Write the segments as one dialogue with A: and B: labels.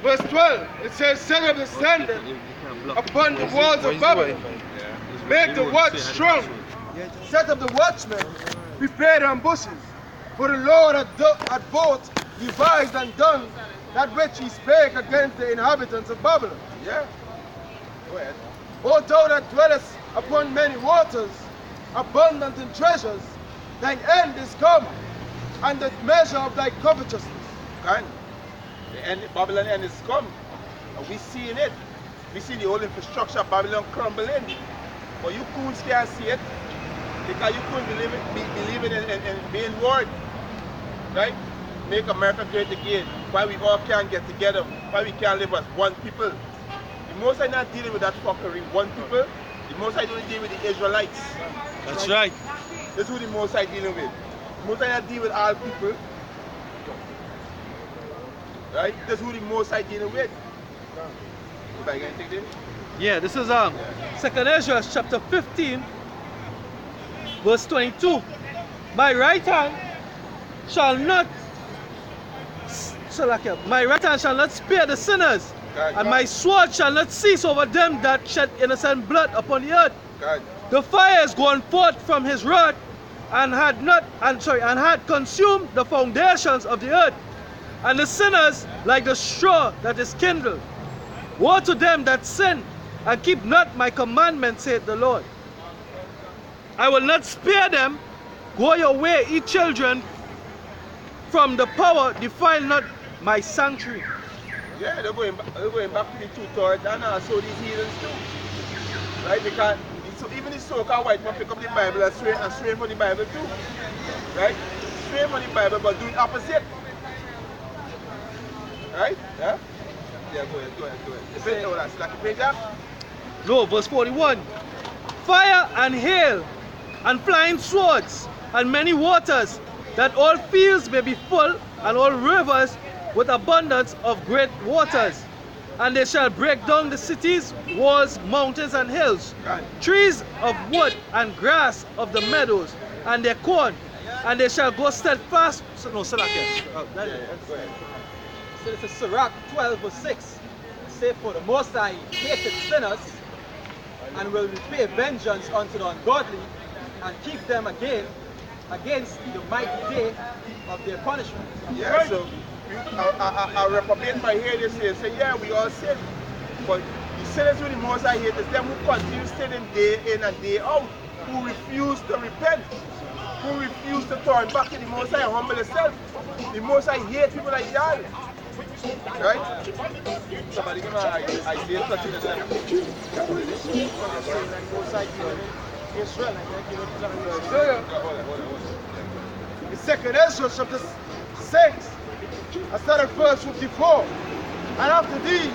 A: Verse 12, it says, set up the standard upon the walls of Babylon. Make the watch strong. Set up the watchmen. Prepare ambushes. For the Lord had both devised and done that which he spake against the inhabitants of Babylon.
B: Yeah. Go ahead.
A: O thou that dwellest upon many waters, abundant in treasures, thine end is come, and the measure of thy covetousness.
B: Can. The end, Babylon end is come. And we seeing it. We see the whole infrastructure of Babylon crumbling. But you coons can't see it. Because you couldn't believe in being word. Right? Make America great again. Why we all can't get together. Why we can't live as one people. The most I not dealing with that fuckery, one people. The most I don't deal with the Israelites.
C: That's right.
B: This is who the most I dealing with. The most I not deal with all people. Right? This is who the most I dealing with. Anybody got anything there?
C: Yeah, this is 2nd Ezra chapter 15, verse 22. My right hand shall not spare the sinners, and my sword shall not cease over them that shed innocent blood upon the earth. The fire is gone forth from his rod, and had consumed the foundations of the earth, and the sinners like the straw that is kindled. Woe to them that sin and keep not my commandments, saith the Lord. I will not spare them. Go your way, ye children, from the power, defile not my sanctuary.
B: Yeah, they're going back to the two-thirds, and also these heathens too. Right? Because even the so-called white man pick up the Bible and stray from the Bible too. Right? Stray from the Bible but do it opposite. Right? Yeah? Yeah, go ahead. Like a page up?
C: No, verse 41. Fire and hail and flying swords and many waters, that all fields may be full and all rivers with abundance of great waters. And they shall break down the cities, walls, mountains, and hills, trees of wood and grass of the meadows, and their corn, and they shall go steadfast. No, Salakia.
B: Go ahead.
D: So this is Sirach 12 verse 6. Say, for the Most High hated sinners, and will repay vengeance unto the ungodly, and keep them against the mighty day of their punishment.
B: Yeah, so I reprobate my hear this here. Say, yeah, we all sin. But the sinners who the Most High hate is them who continue sinning day in and day out, who refuse to repent, who refuse to turn back to the Most High and humble themselves. The Most High hate people like y'all. Right? Somebody give me Isaiah 13:7.
A: In 2nd Ezra chapter 6, I started verse 54. And after these,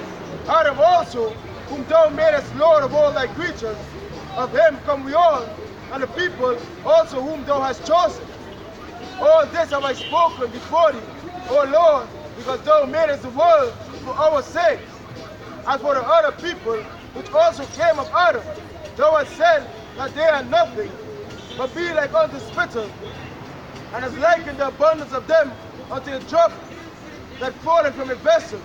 A: Adam also, whom thou madest Lord of all thy creatures, of him come we all, and the people also whom thou hast chosen. All this have I spoken before thee, O Lord, because thou madest the world for our sake. As for the other people, which also came of Adam, thou hast said that they are nothing, but be like unto spittle, and hast likened the abundance of them unto a drop that falleth from a vessel.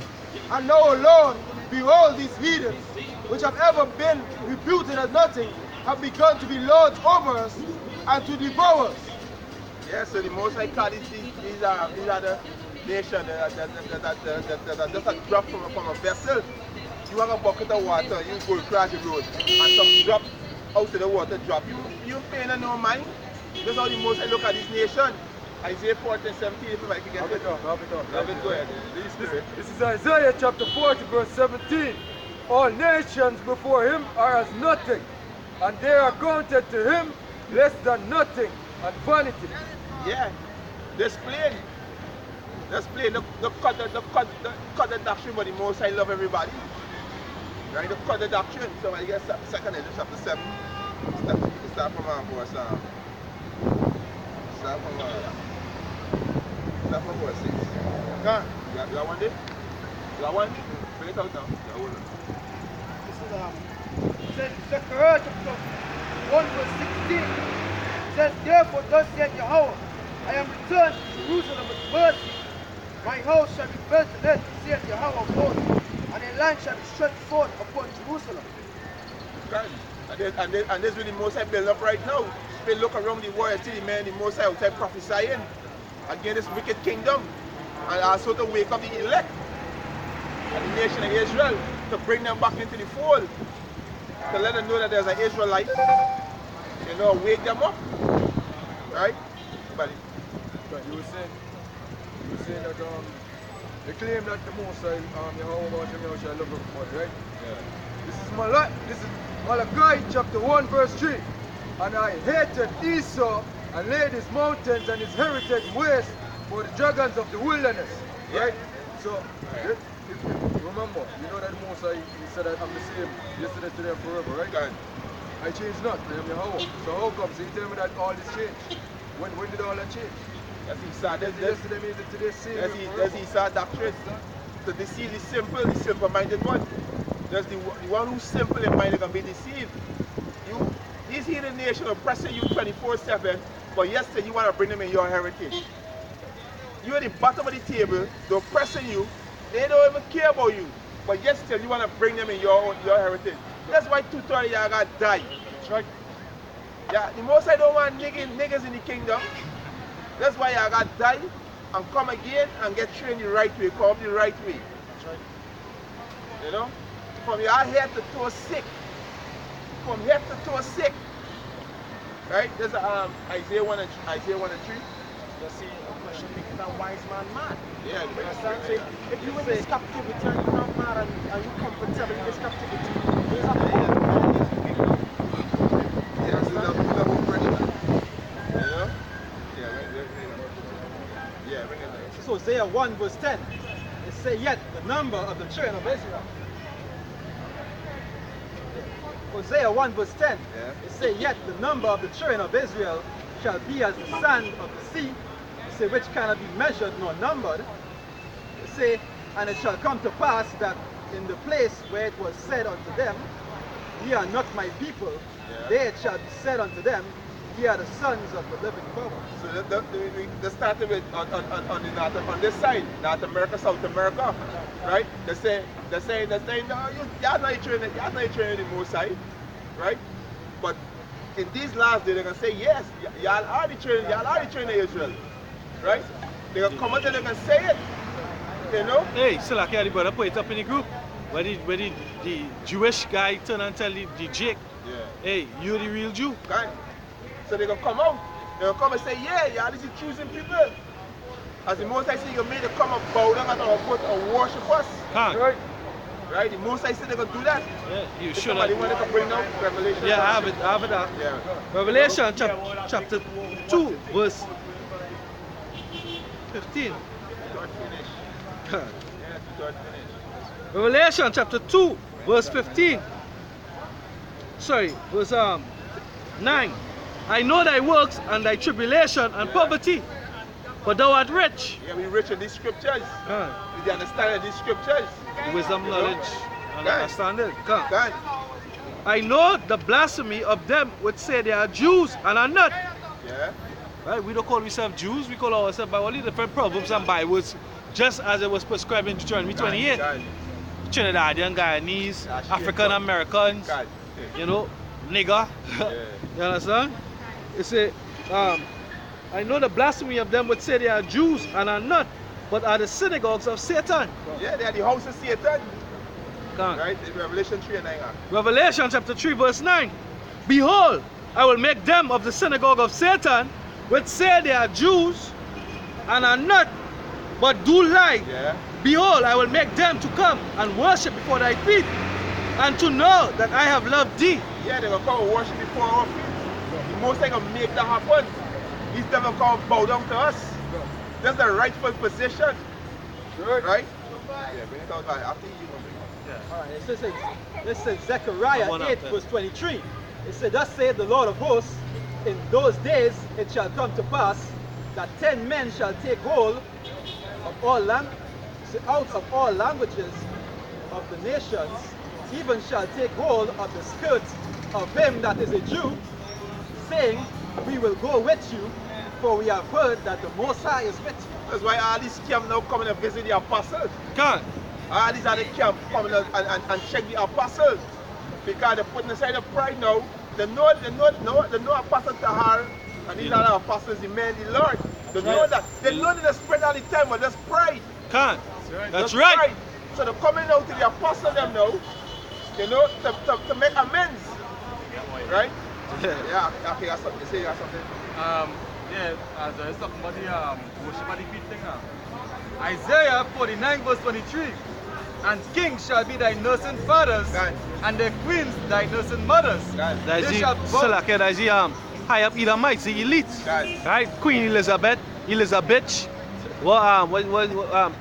A: And now, O Lord, behold these heathens, which have ever been reputed as nothing, have begun to be lords over us and to devour us.
B: Yeah, so the Most High call these are the nation that just a drop from a vessel. You have a bucket of water, you go across the road, and some drop out of the water drop. You paying no mind. That's how the Most High look at this nation. Isaiah 14:17, if I can get it. Have it, go ahead.
E: This is Isaiah chapter 40, verse 17. All nations before him are as nothing, and they are counted to him less than nothing and vanity.
B: Yeah, that's plain. That's plain. The cut the doctrine, but the Most High love everybody. Right? The cut the doctrine. So I guess 2nd Ezra chapter 7. Start from verse. Start from verse 6.
A: God.
B: You got one there? You got one? Bring it out now.
A: This is Zechariah chapter 1 verse 16. It says, therefore thus saith Yahweh, I am returned to Jerusalem with mercy. My house shall be built in it, saith Yahweh of hosts, and a line shall be stretched forth upon Jerusalem.
B: And this is what the Most High building up right now. They look around the world and see the man, the Most High outside prophesying against this wicked kingdom, and also to wake up the elect and the nation of Israel, to bring them back into the fold, to let them know that there's an Israelite, you know, wake them up, right? But
E: you were saying that they claim that the Most High, Yahweh shall love everybody, right?
B: yeah.
E: This is Malachi chapter 1 verse 3. And I hated Esau and laid his mountains and his heritage waste for the dragons of the wilderness. Right? So, if you remember, you know that Most High, he said that I'm the same yesterday, today, and forever, right?
B: God.
E: I changed not, I am Yahweh. So how come? So you tell me that all this changed? When did all that change?
B: That's Esau.
E: Yesterday means that today same.
B: That's Esau doctrine. To deceive the simple-minded one. There's the one who's simple in mind that can be deceived. These heathen nation oppressing you 24/7, but yesterday you want to bring them in your heritage. You're at the bottom of the table, they're oppressing you, they don't even care about you, but yesterday you want to bring them in your heritage. That's why 2/3 of y'all got died. That's right. Yeah, the Most High don't want niggas in the kingdom. That's why y'all got died and come again and get trained the right way, come the right way. That's right. You know? From your head to toe sick. From head to toe sick. Right? There's Isaiah 1 and 3.
A: You see, a question making a wise man mad.
B: Yeah,
A: you understand? So if you in this captivity and you're not mad and you're comfortable in this captivity, there's a
B: yeah, you love oppression. You know? Yeah, bring it there.
D: So Hosea 1 verse 10, it says, yet the number of the children of Israel. Hosea 1 verse 10, it says, yet the number of the children of Israel shall be as the sand of the sea, it say, which cannot be measured nor numbered. It say, and it shall come to pass that in the place where it was said unto them, ye are not my people, there it shall be said unto them, ye are the sons of the living God.
B: So they started with on this side, North America, South America, right? They say no, y'all not training the Most High, right? But in these last days, they're gonna say yes, y'all are the training Israel, right? They're gonna come out and they're gonna say it, you know?
C: Hey, still like the brother put it up in the group. Where the Jewish guy turn and tell the Jake, hey, you're the real Jew.
B: Right. So they're gonna come out. They're gonna come and say, yeah, y'all is the choosing people. As the Most High said, you made them come and bow down at our foot and worship us.
C: Right.
B: Right? The Most High said they're gonna do that.
C: Yeah, you should
B: somebody wanted to bring down Revelation.
C: Yeah, I have it.
B: Yeah.
C: Revelation chapter 2, verse 15. Revelation chapter 2, verse 15. Sorry, verse 9. I know thy works and thy tribulation and poverty, but thou art rich.
B: Yeah, we rich in these scriptures. We understand these scriptures.
C: Wisdom, knowledge, and understanding.
B: God.
C: I know the blasphemy of them which say they are Jews and are not.
B: Yeah.
C: Right? We don't call ourselves Jews, we call ourselves by all the different proverbs and bywords, just as it was prescribed in Deuteronomy 28. Trinidadian, Guyanese, African Americans, you know, nigger. You understand? It say, I know the blasphemy of them which say they are Jews and are not, but are the synagogues of Satan.
B: Yeah, they are the house of Satan. Right? In Revelation 3 and 9.
C: Revelation chapter 3 verse 9. Behold, I will make them of the synagogue of Satan, which say they are Jews and are not, but do lie.
B: Yeah.
C: Behold, I will make them to come and worship before thy feet, and to know that I have loved thee.
B: Yeah, they're going to come and worship before our feet. The Most High going to make that happen. He's never going to bow down to us. That's the rightful position. Right? Yeah, bring it out after you.
D: Alright, this says Zechariah 8 verse 23. It said, thus saith the Lord of hosts, in those days it shall come to pass that 10 men shall take hold of all out of all languages of the nations, even shall take hold of the skirt of him that is a Jew, saying, we will go with you, For we have heard that the Most High is with you.
B: That's why all these camp now coming and visit the apostles.
C: Can't.
B: All these other camp coming and check the apostles. Because they're putting aside the pride now. They know Apostle Tahar and these other apostles, the men, the Lord. They know that. They know that they spread all the time, but that's pride.
C: Can't. That's
B: That's
C: right.
B: pride. So they're coming out to the apostles them now, you know, to make amends. Right? Yeah, okay, you got something. You say you got something.
F: Yeah, as I was talking about the worship of the feet thing. Isaiah 49 verse 23. And kings shall be thy nursing fathers,
B: Right.
F: and their queens thy nursing mothers.
B: Right.
C: That's
F: They
C: the
F: shall bow-
C: Salaka, that's the high up Edomites, the elite.
B: Right.
C: Right? Queen Elizabeth,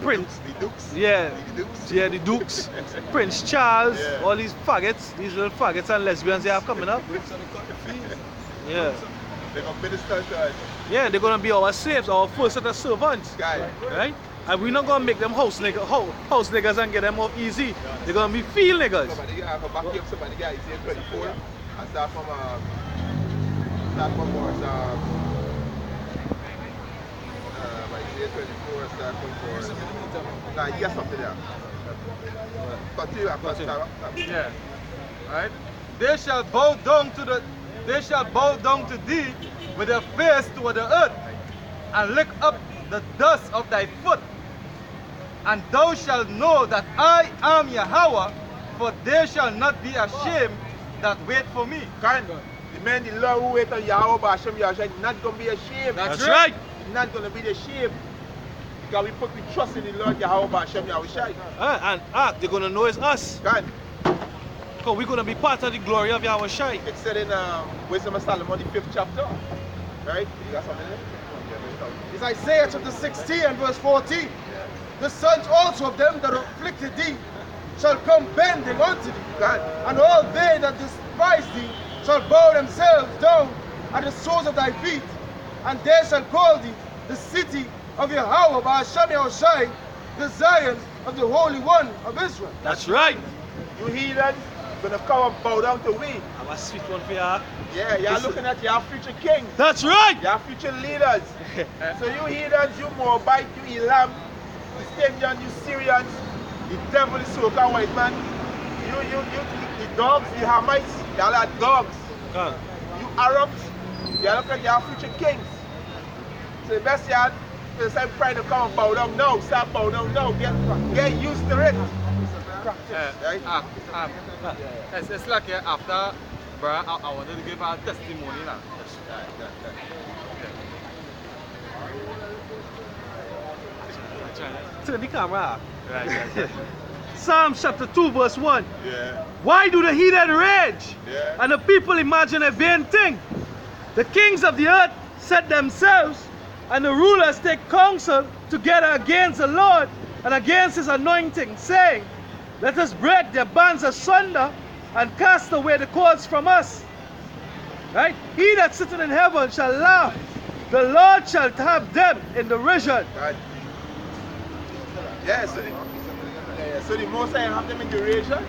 C: Prince.
B: The Dukes.
C: Yeah.
B: The Dukes.
C: Yeah, the Dukes, Prince Charles,
B: Yeah.
C: all these faggots, these little faggots and lesbians they have coming up. Yeah.
B: They're going to minister to us.
C: Yeah, they're gonna be our slaves, our first set of servants.
B: Guys.
C: Right? And we're not gonna make them house niggas and get them off easy. They're gonna be field niggas.
B: Somebody got to back you up. Somebody got Isaiah 24 and start from verse Isaiah 24 start from verse. Nah, you got something there. Continue.
F: Yeah. Right? They shall bow down to thee with their face toward the earth, and lick up the dust of thy foot. And thou shalt know that I am Yahweh, for they shall not be ashamed that wait for me.
B: Kind. The men, the Lord who wait on Yahweh, Hashem, Yahweh, not going to be ashamed.
C: That's right.
B: Not going to be ashamed. Because we put the trust in the Lord, Yahweh, Hashem, Yahweh.
C: They're gonna know it's us.
B: Kind.
C: Because we're gonna be part of the glory of Yahweh Shai.
B: It said in Wisdom of Solomon, the 5th chapter. Right? You got something there?
A: It's Isaiah chapter 16 and verse 14. The sons also of them that afflicted thee shall come bending unto thee,
B: God.
A: and all they that despise thee shall bow themselves down at the soles of thy feet, and they shall call thee the city of Yahweh by Hashem Yahushai, the Zion of the Holy One of Israel.
C: That's right.
B: You heathens gonna come and bow down to we.
C: I have a sweet one for ya.
B: Yeah, y'all looking at your future kings,
C: That's right.
B: your future leaders. So you heathens, you Moabite, you Elam, you Stygian, you Syrians, the devil, the so-called white man, you the dogs, the Hamites, y'all are dogs.
C: Come.
B: You Arabs, y'all look at your future kings. So the best y'all, the same pride to come and bow down now, start bow down now, get used to it. Right?
F: It's like after, bro, I wanted to give our testimony now.
C: Turn the camera.
F: Right.
C: Psalm chapter 2 verse 1.
B: Yeah.
C: Why do the heathen rage?
B: Yeah.
C: And the people imagine a vain thing? The kings of the earth set themselves, and the rulers take counsel together against the Lord and against his anointing, saying, let us break their bands asunder and cast away the cords from us. Right? He that sitteth in heaven shall laugh. The Lord shall have them in derision.
B: Right. Yeah, so the Most High have them in derision,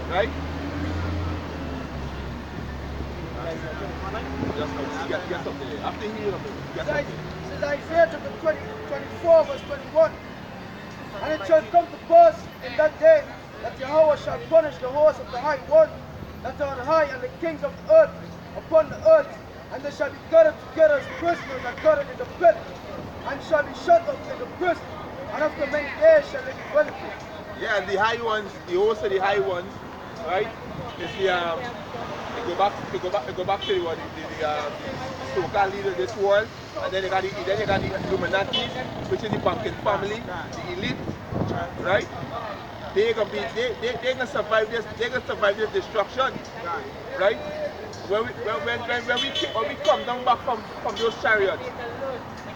B: right? Get something there. After hearing of it, get something.
A: It's Isaiah chapter 24 verse 21. And it shall come to pass in that day that Yahweh shall punish the hosts of the high one that are on high, and the kings of the earth upon the earth, and they shall be gathered together as prisoners and gathered in the pit, and shall be shut up in the prison, and after many days shall they be well again.
B: Yeah, and the high ones, the hosts of the high ones, right? Is the they go back to the so-called leader of this world, and then you got the Illuminati, which is the banking family, the elite, right? They're gonna survive this. They're gonna survive this destruction, right? When we come down back from those chariots,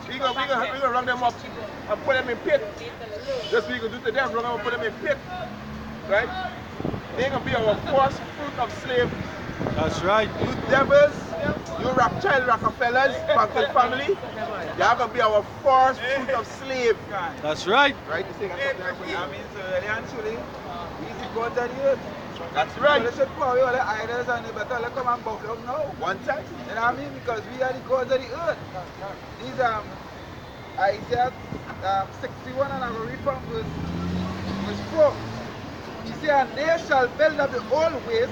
B: we're gonna run them up and put them in pit. That's what we're gonna do to them. Run them and put them in pit, right? They're gonna be our first fruit of slave.
C: That's right.
B: You devils, you Rothschild Rockefellers, banking family, you're gonna be our first fruit of slave.
C: That's right.
B: Right? You think
G: I mean, so really and truly, we easy going down the earth.
B: That's right.
E: So they should put away all the idols and they better let come and bow down now.
B: One time.
E: You know what I mean? Because we are the gods of the earth. These Isaiah 61, and I will read from verse 4. He said, and they shall build up the old ways,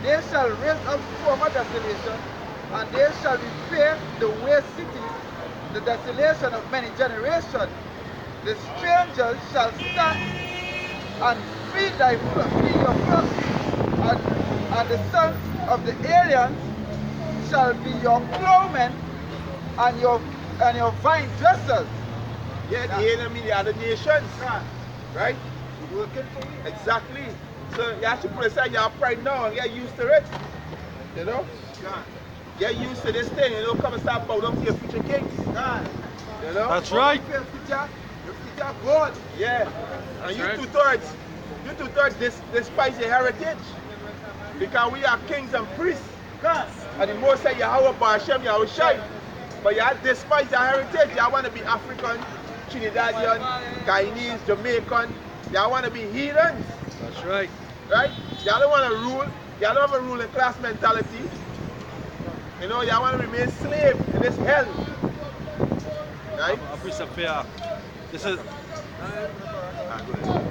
E: they shall raise up former desolation, and they shall repair the waste cities, the desolation of many generations. The strangers shall stand and feed your flock, and the sons of the aliens shall be your plowmen and your vine dressers.
B: Yeah, the enemy, the other nations. Right?
E: Working for you.
B: Exactly. So you have to put aside your pride now and get used to it. You know? Get used to this thing, you know, come and start bow down to your future kings. You know?
C: That's right.
E: Your future God.
B: Yeah. And you
C: right.
B: two-thirds despise your heritage. Because we are kings and priests. And the most say Yahweh Ba'Shem, Yahweh Shai. But you despise your heritage. You want to be African, Trinidadian, Guyanese, Jamaican. You want to be heathens.
C: That's right.
B: Right? You don't want to rule. You don't have a ruling class mentality. You know, you want to remain slave in this hell. Right?
C: This is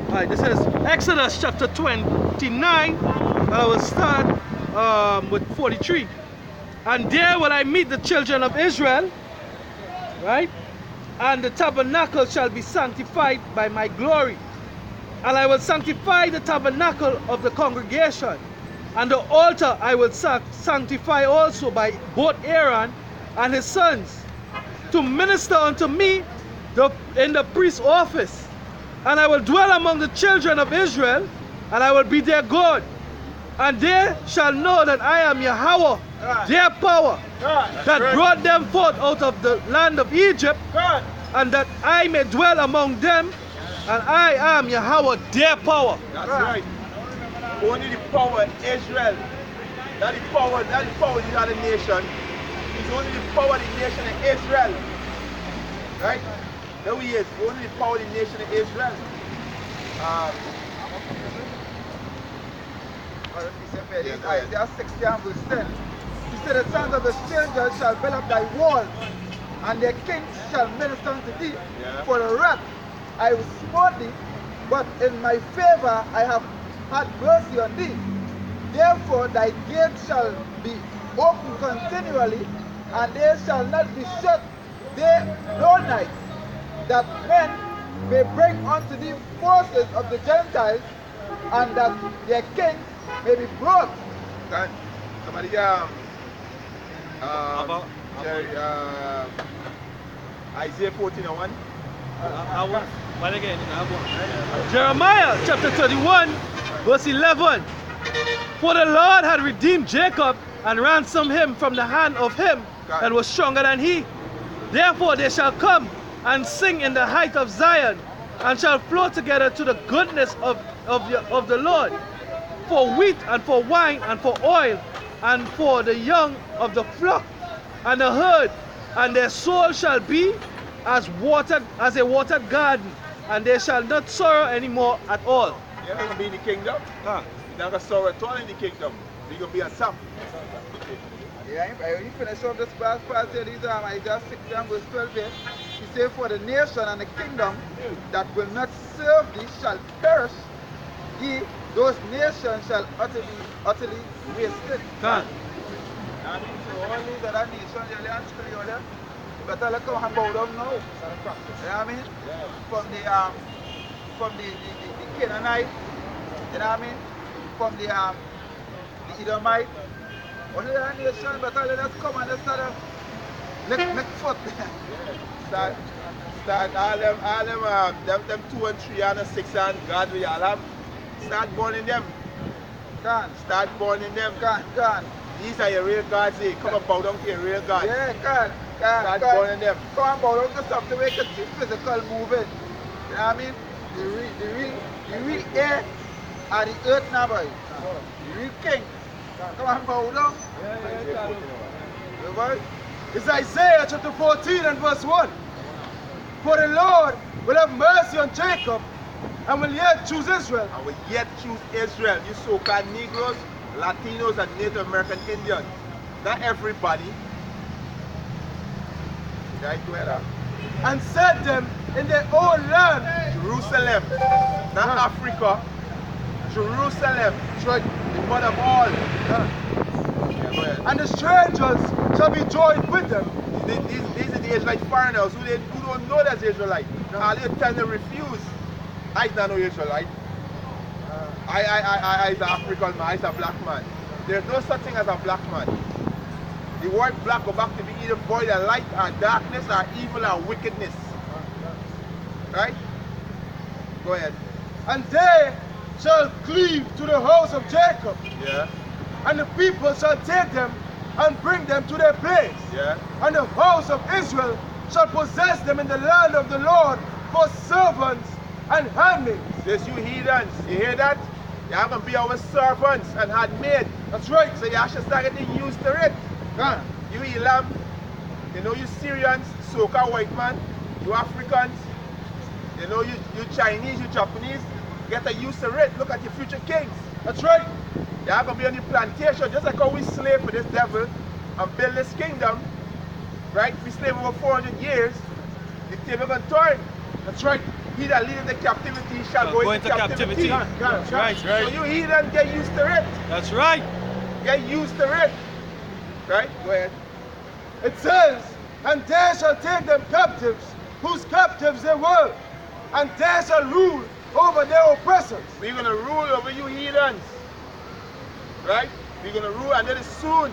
C: Alright, this is Exodus chapter 29. I will start with 43. And there will I meet the children of Israel, right? And the tabernacle shall be sanctified by my glory. And I will sanctify the tabernacle of the congregation. And the altar I will sanctify also by both Aaron and his sons, to minister unto me in the priest's office. And I will dwell among the children of Israel, and I will be their God. And they shall know that I am Yahweh, their power, that brought them forth out of the land of Egypt, and that I may dwell among them, and I am Yahweh, their power.
B: That's right. Only the power of Israel, not the power of the other nation. It's only the power of the nation of Israel. Right? There he is. Only the power of the nation of Israel.
E: Isaiah 60 and verse 10. He said, the sons of the strangers shall build up thy walls, and their kings shall minister unto thee. For the wrath I will smote thee, but in my favor I have had mercy on thee. Therefore thy gates shall be open continually, and they shall not be shut day nor night, that men may bring unto thee forces of the Gentiles, and that their kings may be brought.
B: Somebody, Isaiah 14:1.
C: Jeremiah chapter 31, verse 11. For the Lord had redeemed Jacob and ransomed him from the hand of him that was stronger than he. Therefore they shall come and sing in the height of Zion, and shall flow together to the goodness of the Lord, for wheat and for wine and for oil, and for the young of the flock and the herd, and their soul shall be as a watered garden, and they shall not sorrow any more at all.
B: You're not going to be in the kingdom. You're not going to sorrow at all in the kingdom. You're going to be on top.
E: Yeah, you finish off this part here, these are Isaiah 60 and verse 12 here. He says, for the nation and the kingdom that will not serve thee shall perish. Those nations shall utterly wasted. I mean, so all these other nations, you better come and bow down now. You know what I mean? From the Canaanite, you know what I mean? From the Edomite. All the other nations better let us come and start make foot.
B: Start all them 2 and 3 and 6 and God we all have. Start burning them. Start burning them. These are your real gods. Come and bow down to your real God.
E: Yeah,
B: Start burning them.
E: Come and bow down to something where you can see physical moving. You know what I mean? The real air and the earth now, boy. The real king. Come and bow down.
A: It's Isaiah chapter 14 and verse 1. For the Lord will have mercy on Jacob And will yet choose Israel.
B: And will yet choose Israel. You so-called Negroes, Latinos, and Native American Indians. Not everybody. Right, go ahead.
A: And set them in their own land.
B: Jerusalem, not Africa. Jerusalem,
A: Right.
B: the mother of all. Yeah, go ahead.
A: And the strangers shall be joined with them.
B: These are the Israelite foreigners who don't know that's Israelite. All they tell them refuse. I don't know Israelite. I is an African man, I is a black man. There's no such thing as a black man. The word black go back to be either void of light or darkness or evil or wickedness. Right? Go ahead.
A: And they shall cleave to the house of Jacob.
B: Yeah.
A: And the people shall take them and bring them to their place.
B: Yeah.
A: And the house of Israel shall possess them in the land of the Lord for servants and handmaids.
B: This you heathens, you hear that? You have to be our servants and handmaid.
A: That's right.
B: So you should start getting used to it. You Elam, you know you Syrians, Soca white man, you Africans, you know you Chinese, you Japanese, get used to it. Look at your future kings.
A: That's right.
B: You have to be on the plantation, just like how we slave for this devil and build this kingdom. Right? We slave over 400 years, the table going to turn.
A: That's right.
B: He that leadeth the captivity shall go into captivity.
C: That's right.
B: So you heathen, get used to it.
C: That's right.
B: Get used to it. Right? Go ahead.
A: It says, and they shall take them captives, whose captives they were, and they shall rule over their oppressors.
B: We're going to rule over you heathens. Right? We're going to rule, and then soon,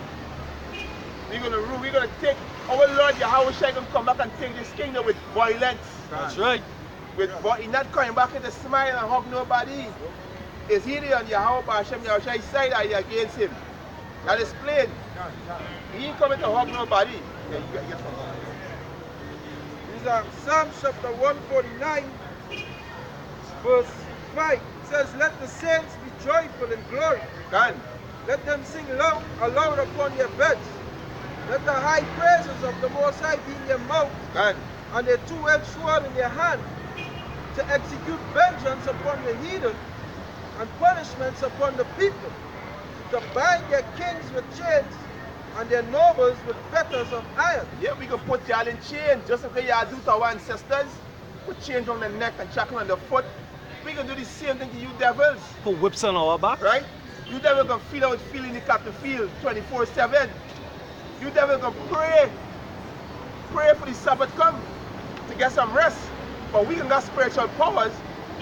B: we're going to rule. We're going to take, our Lord Yahweh Shai going to come back and take this kingdom with violence.
C: That's right.
B: He's not coming back to smile and hug nobody. Is he on Yahweh Hashem Yahweh Shai's side or he against him? That is plain. He ain't coming to hug nobody. Yeah, you get something.
E: This is Psalm chapter 149, verse 5. It says, let the saints be joyful in glory.
B: Can.
E: Let them sing aloud upon your beds. Let the high praises of the Most High be in your mouth,
B: Can.
E: and a two-edged sword in your hand, to execute vengeance upon the heathen, and punishments upon the people, to bind their kings with chains, and their nobles with fetters of iron.
B: Yeah, we can put y'all in chains, just like y'all do to our ancestors. Put chains on the neck and shackle on the foot. We can do the same thing to you devils.
C: Put whips on our back.
B: Right? You devils can feel out feeling the captain field 24/7. You devils can pray. Pray for the Sabbath come to get some rest. But we can get spiritual powers,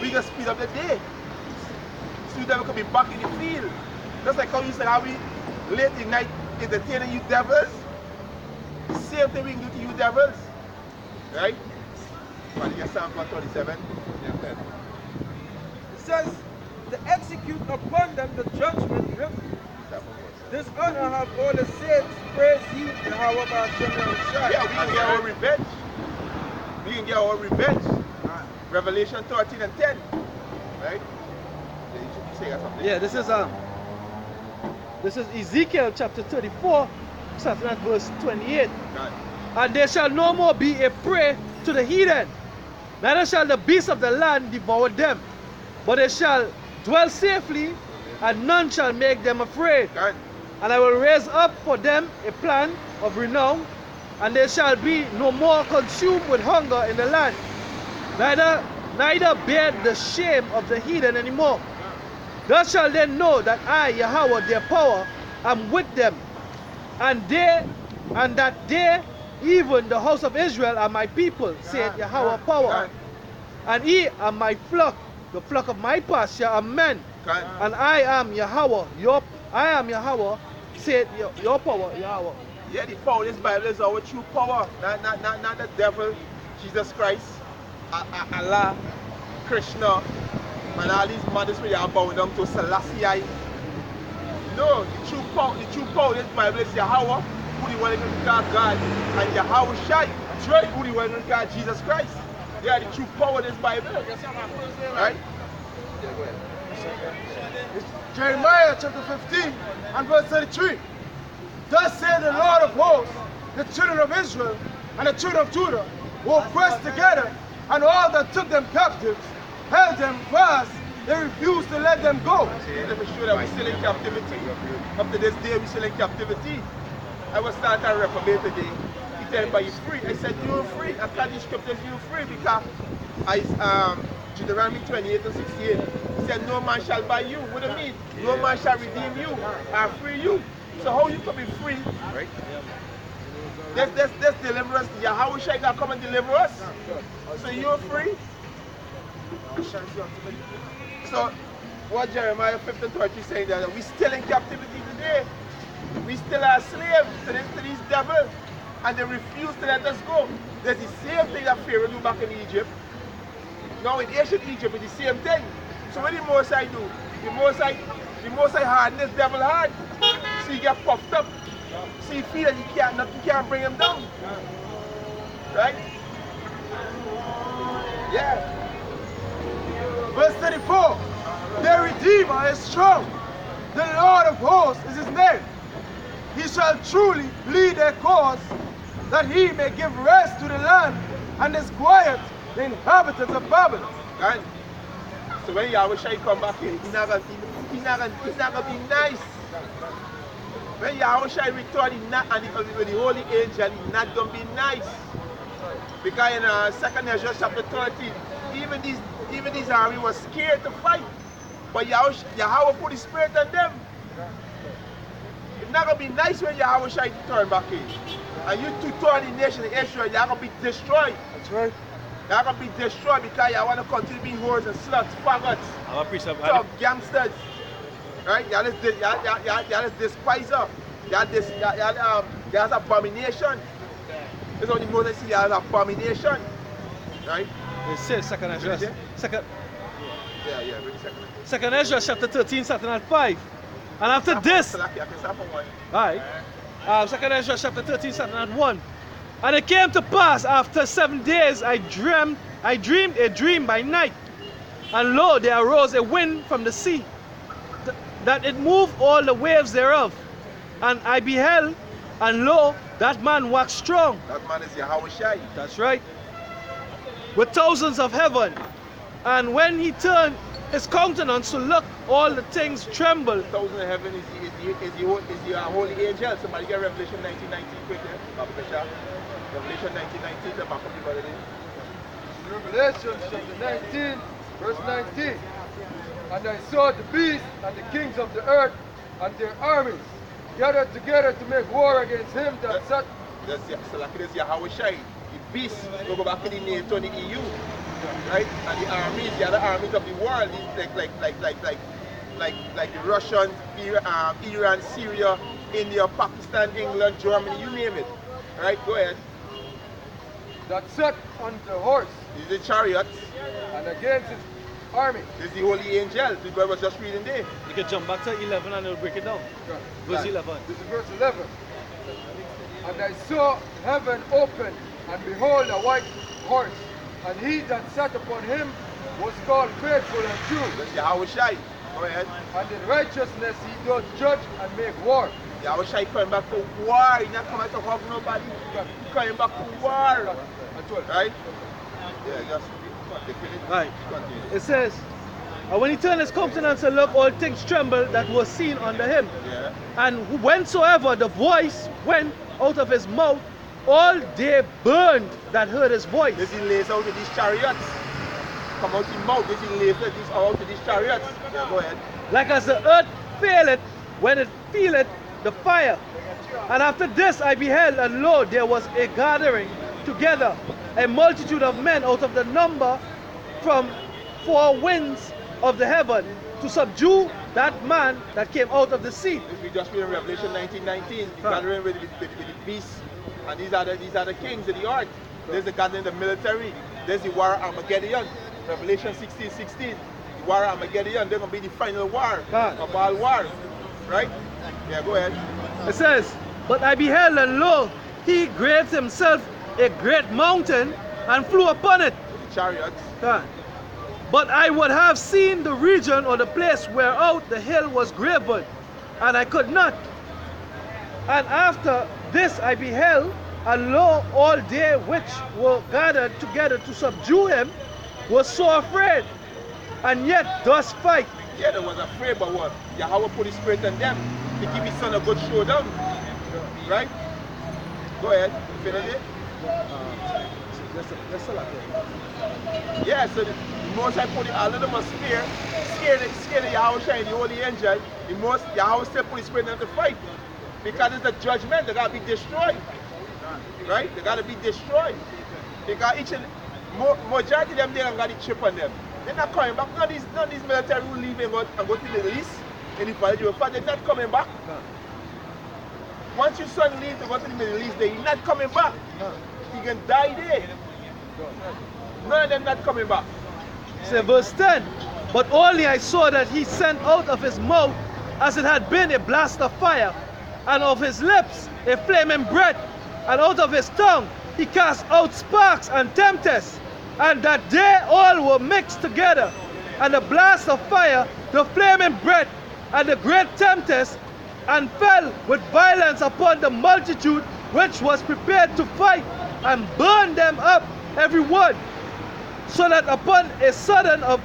B: we can speed up the day. So you devil can be back in the field. Just like how you said how we late in night entertaining you devils. The same thing we can do to you devils. Right? But you get Psalm 137. Yeah,
E: It says, to execute upon them the judgment written. This honor have all the saints, praise ye Yahweh Hashem Yahweh.
B: Yeah, we can get our revenge. We can get our revenge. Revelation 13 and 10. Right? Yeah, you should say something.
C: Yeah, this is Ezekiel chapter 34, starting at verse 28.
B: God.
C: And there shall no more be a prey to the heathen, neither shall the beasts of the land devour them, but they shall dwell safely, and none shall make them afraid.
B: God.
C: And I will raise up for them a plan of renown, and they shall be no more consumed with hunger in the land, neither bear the shame of the heathen anymore. Thus shall they know that I, Yahweh, their power, am with them, and that they, even the house of Israel, are my people, saith Yahweh power. And ye are my flock, the flock of my pasture are men. And I am Yahweh, saith your power, Yahweh.
B: Yeah, the power of this Bible is our true power, not the devil, Jesus Christ, Allah, Krishna, and all these mothers where you are bound down to Selassie. No, the true power of this Bible is Yahweh, who the one that call God, and Yahweh Shai, that's right, who the one that call Jesus Christ. They are the true power of this Bible. Right? Yeah, go ahead.
A: It's Jeremiah chapter 15 and verse 33. Thus saith the Lord of hosts, the children of Israel and the children of Judah will press together, and all that took them captives held them fast, they refused to let them go.
B: Let me show that we're still in captivity. Up to this day, we're still in captivity. I was starting a reprobate today. He tell me, you're free. I said, you're free. I can't these scriptures, you're free because Deuteronomy 28 and 68. He said, no man shall buy you. What do you mean? No man shall redeem you or free you. So how you can be free? Right? There's deliverance. Yahweh shall come and deliver us. So you're free. So what Jeremiah 15:30 saying that we still in captivity today. We still are slaves to these devils, and they refuse to let us go. There's the same thing that Pharaoh do back in Egypt. Now in ancient Egypt, it's the same thing. So what the Most High do? The Most High harden this devil hard. So he get puffed up. So he feel that nothing can bring him down. Right? Yeah.
A: Verse 34, their Redeemer is strong. The Lord of hosts is his name. He shall truly lead their cause, that he may give rest to the land and disquiet the inhabitants of Babylon.
B: Right? So when Yahweh Shai come back here, he's not gonna be nice. When Yahweh Shai return with the holy angel, he's not gonna be nice. Because in 2nd Ezra chapter 13, even these army was scared to fight. But Yahweh put his spirit on them. It's not gonna be nice when Yahweh Shai turn back in. And you two turn the nation of Israel, you're gonna be destroyed.
A: That's right.
B: You're gonna be destroyed because you want to continue being whores and sluts, faggots, tough gangsters. Right? Y'all is despiser. Y'all is abomination. That's what the Moses see, y'all is abomination. Right?
C: It says second Ezra.
B: Yeah, really
C: Second Ezra chapter 13, starting at 5. And after this, alright. Second Ezra chapter 13, starting at 1. And it came to pass after 7 days I dreamed a dream by night. And lo, there arose a wind from the sea, that it moved all the waves thereof. And I beheld, and lo, that man waxed strong.
B: That man is Yahweh Shai.
C: That's right. With thousands of heaven. And when he turned his countenance to look, all the things trembled.
B: Thousands of heaven is your holy angel. Somebody get Revelation 19:19 quick there. Revelation 19:19 to back up the brother.
E: Revelation chapter 19, verse 19. And I saw the beast and the kings of the earth and their armies gathered together to make war against him that sat.
B: That's Yahweh Shai. The beast will go back to the NATO and the EU. Right? And the armies, the other armies of the world, like the Russians, Iran, Syria, India, Pakistan, England, Germany, you name it. Right? Go ahead.
E: That sat on the horse.
B: This is the chariot.
E: And against his army.
B: This is the holy angel. This guy was just reading there.
C: You can jump back to 11 and it'll break it down.
E: Right.
C: Verse 11.
E: This is verse 11. And I saw heaven open, and behold a white horse, and he that sat upon him was called faithful and true.
B: That's Yahweh Shai. Go ahead.
E: And in righteousness he doth judge and make war.
B: Yahweh Shai coming back to war. He's not coming to hug nobody. He's coming back to war. Right? Yeah, just
C: right. It says, and when he turned his countenance and looked, all things trembled that were seen under him.
B: Yeah.
C: And whensoever the voice went out of his mouth, all they burned that heard his voice.
B: This he lays out with these chariots. Come out his mouth. This he lays out with these chariots. Yeah, go ahead.
C: Like as the earth faileth when it feeleth the fire. And after this I beheld, and lo, there was a gathering together, a multitude of men out of the number from four winds of the heaven, to subdue that man that came out of the sea.
B: We just read in Revelation 19:19, the gathering with the beasts, and these are the kings of the earth. There's the gathering of the military. There's the war of Armageddon. Revelation 16:16, the war of Armageddon. They're gonna be the final war of all war, right? Yeah, go ahead.
C: It says, but I beheld, and lo, he graved himself a great mountain and flew upon it.
B: The chariots.
C: But I would have seen the region or the place whereout the hill was graven, and I could not. And after this I beheld, and lo, all they which were gathered together to subdue him were so afraid, and yet does fight.
B: Yeah, they was afraid, but what? Yahweh put his spirit on them to give his son a good showdown. Right? Go ahead, finish it. Yeah, so the most I put it, all of them are scared of Yahweh Shai, the holy angel. The most Yahweh still put his spirit on them to fight. Because it's a judgment, they gotta be destroyed. Right? They gotta be destroyed. Because each and majority of them, they don't got the chip on them. They're not coming back. None of these military will leave and go to the Middle East. And if I do a fight, they're not coming back. Once your son leaves to go to the Middle East, they're not coming back. He can die there. None of them not coming back.
C: Say verse 10. But only I saw that he sent out of his mouth as it had been a blast of fire, and of his lips a flaming breath, and out of his tongue he cast out sparks and tempests, and that they all were mixed together, and the blast of fire, the flaming breath, and the great tempest, and fell with violence upon the multitude which was prepared to fight, and burned them up every one, so that upon a sudden of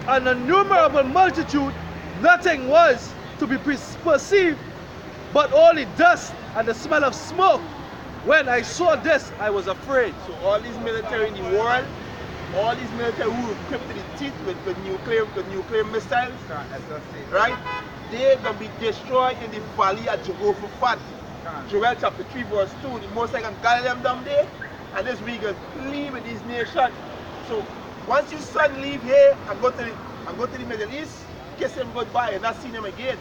C: an innumerable multitude nothing was to be perceived, but only dust and the smell of smoke. When I saw this, I was afraid.
B: So all these military in the world, all these military who are equipped to the teeth with nuclear missiles, right? They're going to be destroyed in the valley of Jehoshaphat. Joel chapter 3 verse 2, the Most High can gather them down there, and this week leave with these nations. So once your son leave here and go to the Middle East, kiss him goodbye and not see him again.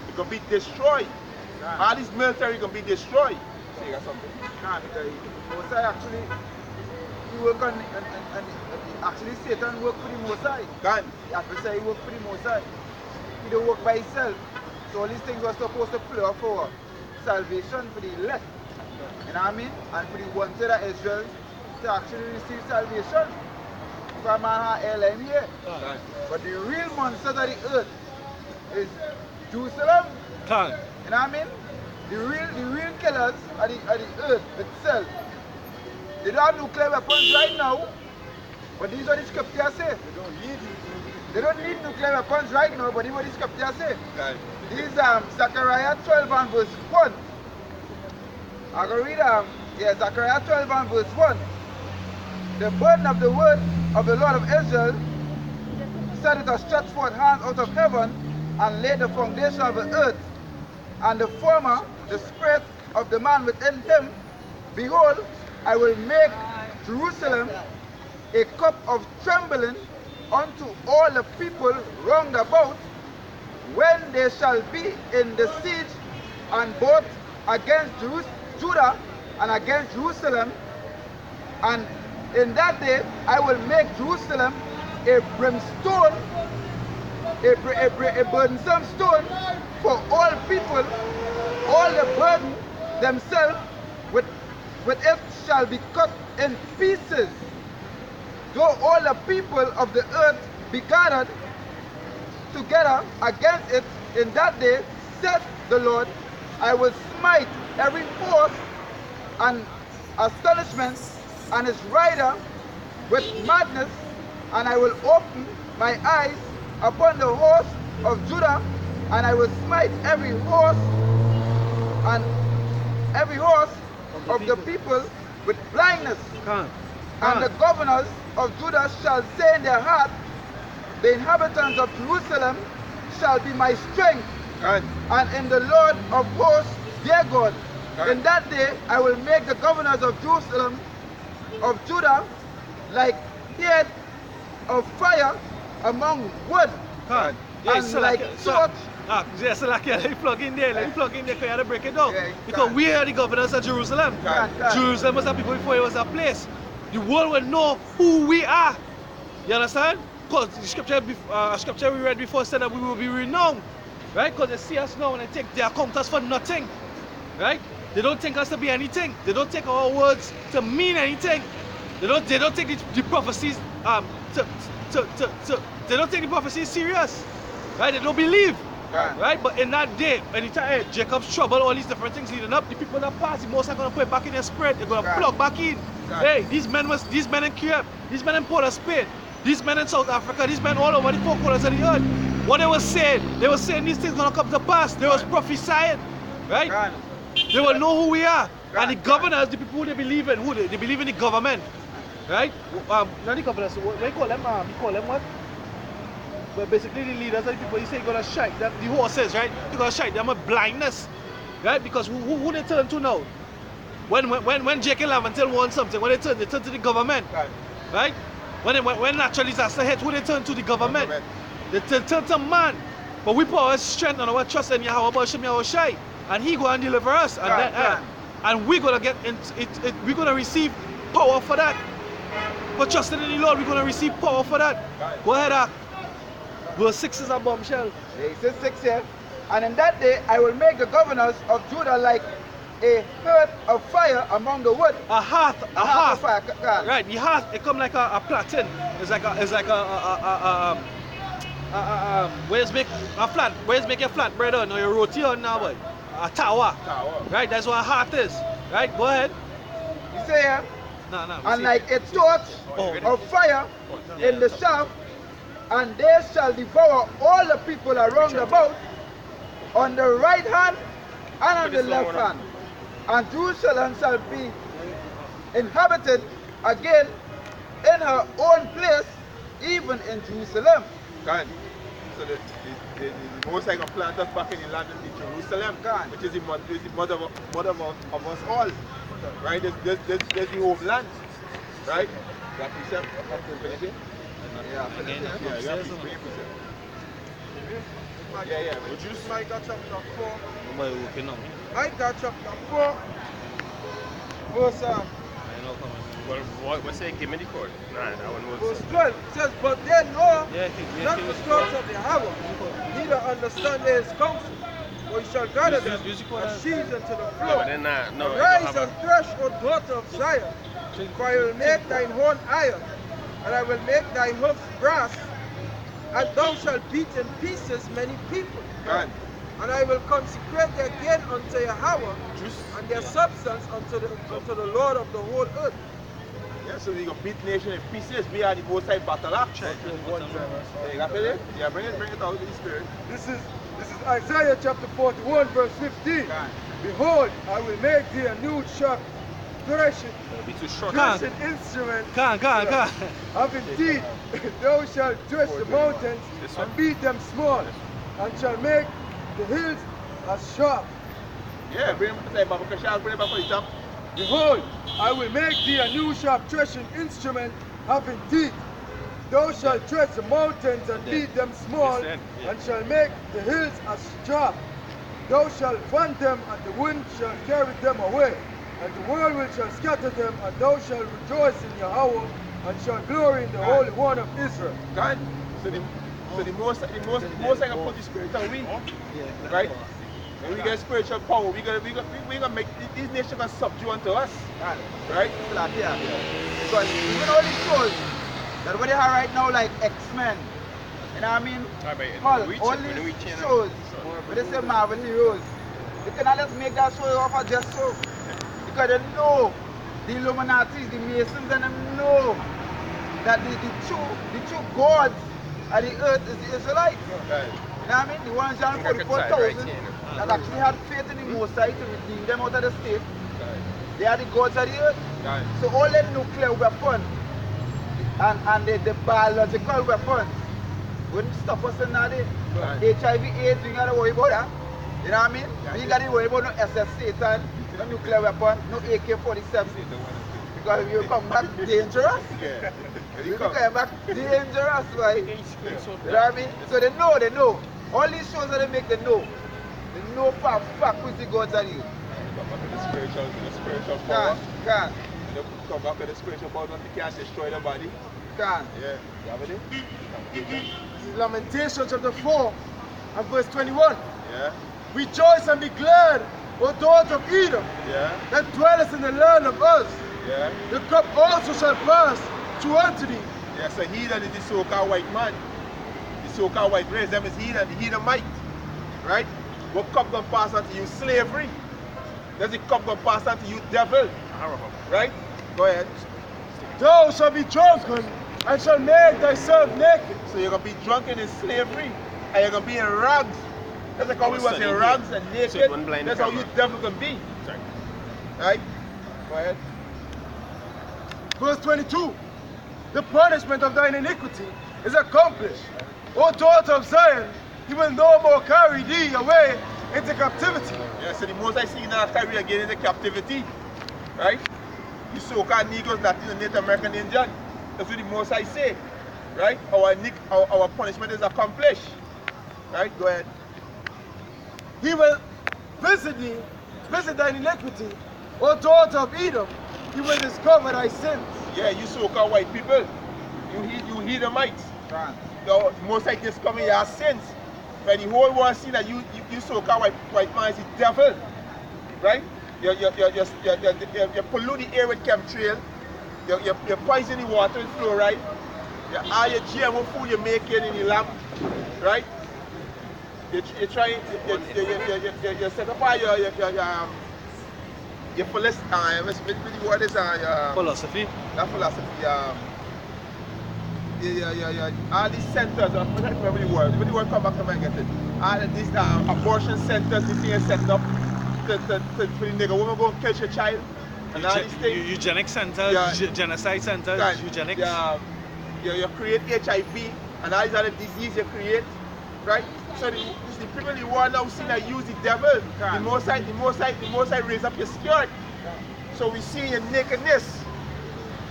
B: It's going to be destroyed. All these military going to be destroyed. So you got something?
E: Nah, because Mosai actually, he work on, and actually Satan work for the Mosai.
B: God.
E: The adversary work for the Mosai. He don't work by himself. So all these things were supposed to play off for salvation for the elect. You know what I mean? And for the wanted of Israel to actually receive salvation. Because man had airline here.
B: God.
E: But the real monsters of the earth is Jerusalem.
C: God.
E: You know what I mean? The real killers of the earth itself. They don't have nuclear weapons right now, but these are the scriptures say. They don't need nuclear weapons right now, but these are the scriptures say.
B: God.
E: This is Zechariah 12 and verse 1. I'm going to read Zechariah 12 and verse 1. The burden of the word of the Lord of Israel said it has stretched forth hands out of heaven and laid the foundation of the earth. And the former, the spirit of the man within him, behold, I will make Jerusalem a cup of trembling unto all the people round about, when they shall be in the siege, and both against Judah and against Jerusalem. And in that day I will make Jerusalem a brimstone, a burdensome stone for all people. All the burden themselves with it shall be cut in pieces. Though all the people of the earth be gathered together against it in that day, saith the Lord, I will smite every horse and astonishment and his rider with madness, and I will open my eyes upon the horse of Judah, and I will smite every horse of the people with blindness. And the governors of Judah shall say in their heart, the inhabitants of Jerusalem shall be my strength, and in the Lord of hosts their God. In that day I will make the governors of Jerusalem, of Judah, like head of fire among wood, and like torch.
C: Yes, let me plug in there, because you have to break it down. Because we are the governors of Jerusalem. Jerusalem was a people before it was a place. The world will know who we are. You understand? Because the scripture we read before said that we will be renowned. Right? Because they see us now and they take their account us for nothing. Right? They don't take us to be anything. They don't take our words to mean anything. They don't take the prophecies they don't take the prophecies serious. Right? They don't believe. Right? But in that day, anytime Jacob's trouble, all these different things leading up, the people that pass, the most are gonna put it back in their spread, they're gonna plug back in. Hey, these men in Kiev, these men in Port of Spain, these men in South Africa, these men all over the four corners of the earth, what they were saying these things gonna come to pass. They was prophesying, right?
B: Can.
C: They will know who we are. And the governors, the people who they believe in, they believe in the government, right? Not the governors, what you call them? You call them what? But basically the leaders are the people you say you're gonna shite them, the horses, right? You're gonna shite them with blindness, right? Because who they turn to now? When J.K. Lavantil wants something, when they turn to the government, right? When natural disaster hit, who they turn to? The government. They turn to man. But we put our strength and our trust in Yahweh, but Shem Yahweh Shai, and He gonna deliver us, and we're gonna get it. We're gonna receive power for that. For trusting in the Lord, we're gonna receive power for that. Go ahead, Ak. Verse 6 is a bombshell.
G: It says 6 here. And in that day I will make the governors of Judah like a hearth of fire among the wood.
C: A hearth.
G: Of fire.
C: Right, the hearth, it come like a platen. It's like a where's make a flat? Where's make a flat bread on or your roti on now, boy? A tower. Right, that's what a hearth is. Right, go ahead.
G: You say here.
C: No.
G: And like a torch of fire in the shaft, and they shall devour all the people around about on the right hand and on the left hand. And Jerusalem shall be inhabited again in her own place, even in Jerusalem.
B: Can. So the Most High gonna plant us back in the land of Jerusalem, which is the mother of us all. Right? There's the homeland. Right? That precept after finishing? Yeah, you have to bring it precept. Yeah.
A: Would you just Micah chapter 4?
C: Nobody working on me.
A: Micah chapter 4, verse
H: What's that? Give me the code. Nah, that one was.
A: verse 12. It says, but they know not the thoughts of the hour, neither understand his counsel. For he shall gather them as sheaves into the floor. Rise and thresh, O daughter of Zion, for I will make thine horn iron, and I will make thy hoofs brass, and thou shalt beat in pieces many people. And I will consecrate thee again unto Yahweh, and their substance unto the Lord of the whole earth.
B: Yeah, so we gonna beat nation in pieces. We are the Most High battle axe. You got it? Yeah, bring it out with the Spirit.
E: This is Isaiah chapter 41, verse 15. Behold, I will make thee a new sharp threshing instrument. Having teeth, thou shalt thresh the mountains and beat them small, and shall make the hills as sharp.
B: Yeah, bring it back for the top.
E: Behold, I will make thee a new sharp threshing instrument having teeth. Thou shalt thresh the mountains and beat them small, and shall make the hills as sharp. Thou shalt fan them, and the wind shall carry them away, and the whirlwind shall scatter them, and thou shalt rejoice in Yahweh, and shall glory in the Holy One of Israel.
B: God, so the most I can put the Spirit on we, right? When we get spiritual power, we gonna make these nations gonna subdue unto us, right?
G: Because even all these shows that what they have right now, like X-Men, you know what I mean? All these shows, where they say Marvel heroes, they cannot just make that show off of just so. Because they know the Illuminati, the Masons, and they know that the true gods of the earth is the Israelites. You know what I mean? The 144,000 that actually had faith in the Most High to redeem them out of the state. They are the gods of the earth. So all the nuclear weapons and the biological weapons wouldn't stop us in that day. HIV, AIDS, we gotta worry about that. You know what I mean? We gotta worry about no SS Satan, no nuclear weapon, no AK-47. Because you come back dangerous. You come back dangerous, right? You know what I mean? So they know. All these shows that they make, they know. They know for a fact who's the gods of you.
B: The spiritual power.
G: Can.
B: Come back with the spiritual power, but you can't destroy the body.
G: Can.
B: Yeah. You have it?
A: This is Lamentations chapter 4 and verse 21.
B: Yeah.
A: Rejoice and be glad, O daughter of Edom, that dwellest in the land of Uz.
B: Yeah.
A: The cup also shall pass to unto thee.
B: Yeah, so heathen is the so-called white man. The so-called white race, them is heathen, the heathenite. Right? What cup gonna pass unto you? Slavery. Does the cup gonna pass unto you? Devil. Right? Go ahead.
A: Thou shalt be drunken and shall make thyself naked.
B: So you're going to be drunken in slavery, and you're going to be in rags. That's like how we was in rags and naked. That's how you definitely can be. Sorry. Right? Go ahead.
A: Verse 22. The punishment of thine iniquity is accomplished. O daughter of Zion, he will no more carry thee away into captivity.
B: Yeah, so the most I see now carry again into captivity. Right? You so-called Negroes, Latino, Native American, Indian. That's what the most I say. Right? Our punishment is accomplished. Right? Go ahead.
A: He will visit thee, visit thine iniquity. O daughter of Edom, he will discover thy sins.
B: Yeah, you so-called white people. You Edomites. The most I discover your sins. Right? The whole world see that you so-called white man is the devil. Right? You pollute the air with chemtrail. You poison the water with fluoride. All your GMO food you're making in the lab. Right? You set up all your
C: philosophy.
B: Not philosophy. All these centers, I don't remember the word. When the word come back to me, I get it. All of these abortion centers, these things set up for the nigga woman go catch your child. And all these things.
C: Eugenic centers, genocide centers,
B: right.
C: eugenics.
B: You create HIV and all these other diseases you create, right? So the people in the world now see that use the devil. The most I raise up your skirt. So we see your nakedness,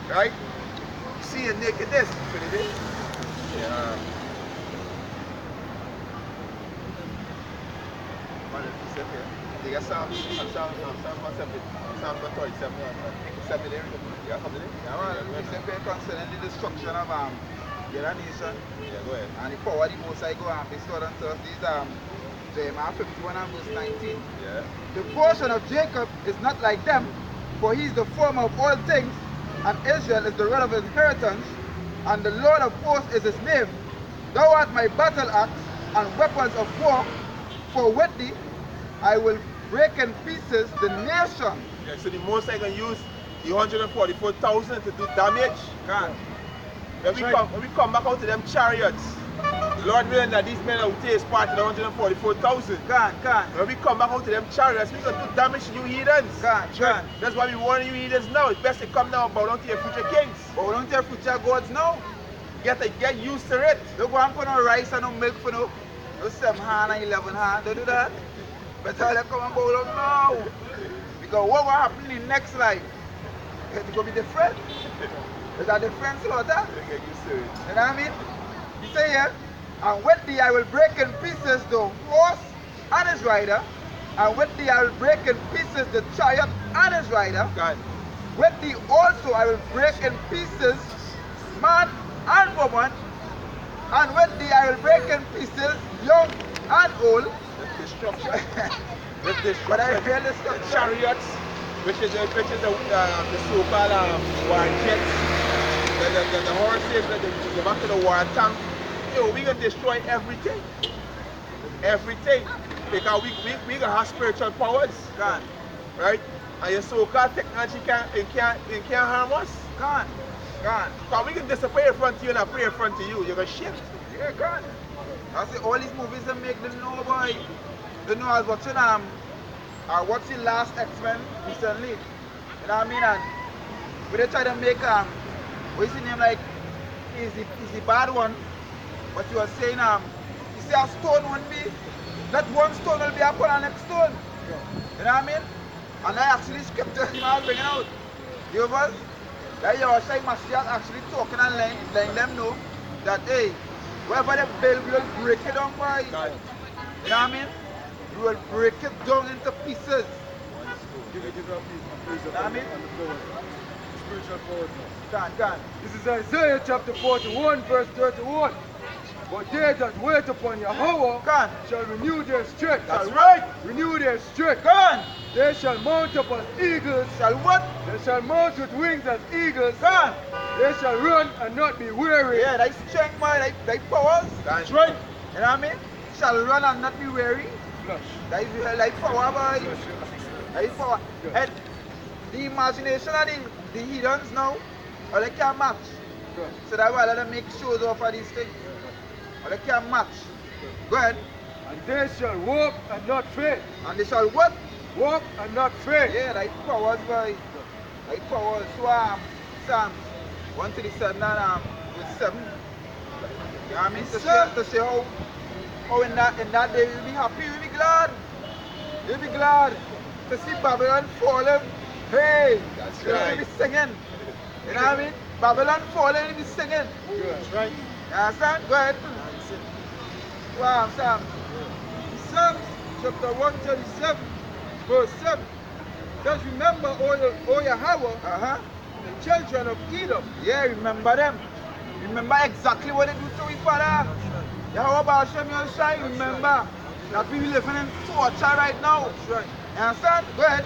B: right? We see your nakedness. Yeah. You got Psalm 37. Yeah, man. Concerning the destruction of the nation. Yeah, go ahead. And the power the most I go and bestowed unto us. These Jeremiah 51 and verse 19. Yeah.
G: The portion of Jacob is not like them, for he is the former of all things, and Israel is the rod of his inheritance, and the Lord of hosts is his name. Thou art my battle axe and weapons of war, for with thee I will break in pieces the nation.
B: Yeah, so the most I can use the 144,000 to do damage. When we come back out to them chariots, the Lord willing that these men will take part of the 144,000. When we come back out to them chariots, we can do damage to you heathens. That's why we warn you heathens now. It's best to come now and bow down to your future kings.
G: Bow down to your future gods now.
B: Get used to it.
G: Don't go and put no rice and no milk for no 7 hand and 11 hand. Don't do that. Better let come and bow down now. Because what will happen in the next life? It's going to be different. Is that different slaughter?
B: Get used to it.
G: You know what I mean? He say here, and with thee I will break in pieces the horse and his rider, and with thee I will break in pieces the chariot and his rider.
B: God.
G: With thee also I will break in pieces man and woman, and with thee I will break in pieces young and old.
B: Destruction.
G: But I feel the
B: chariots, which is the so-called war jets, the horses, the back of the war tank. Yo, we can destroy everything. Everything. Because we can have spiritual powers. Right? And your so-called technology can't harm us. Because we can disappear in front of you and I pray in front of you. You're going to shift.
G: Yeah, God. I say all these movies that make them know, boy. You know, I was watching I watched the last X-Men recently. You know what I mean? And when they try to make what is his name, like is the bad one. But you were saying you see a stone won't be, not one stone will be upon the next stone. You know what I mean? And I actually scripted him out bringing out. You know, that you was like Mashiach actually talking and letting them know that hey, wherever they build, we will break it down, boy. You know what I mean? We will break it down into pieces.
E: Give it up, please.
G: You know what I mean?
E: Spiritual powers.
G: Can.
E: This is Isaiah chapter 41, verse 31. But they that wait upon Yahweh shall renew their strength.
G: That's right.
E: Renew their strength. They shall mount up as eagles.
G: Shall what?
E: They shall mount with wings as eagles. They shall run and not be weary.
G: Yeah, that's strength, man. Like powers.
B: That's right.
G: You know what I mean? Shall run and not be weary.
E: Flash.
G: That is like power, boy. That is power. And the imagination of the heathens now, they can't match. So that's why let them make shows off of these things. Or they can't match. Go ahead.
E: And they shall walk and not faint.
G: And they shall what?
E: Walk and not faint.
G: Yeah, like powers, boy. Like powers. So, Psalms 137 and verse 7. You know what I mean? To say how in that day you'll be happy, you'll be glad. You'll be glad to see Babylon falling. Hey,
B: That's
G: you'll
B: right.
G: be singing. You know what I mean? Babylon falling, you'll be singing.
E: That's right.
G: You understand? Go ahead. Wow, Sam.
E: Psalms chapter 137, verse 7. Just remember, O Yahweh, the children of Edom.
G: Yeah, remember them. Remember exactly what they do to each other. Yahweh Bashem Yahshai, remember that we living in torture right now.
E: That's right.
G: You understand? Go ahead.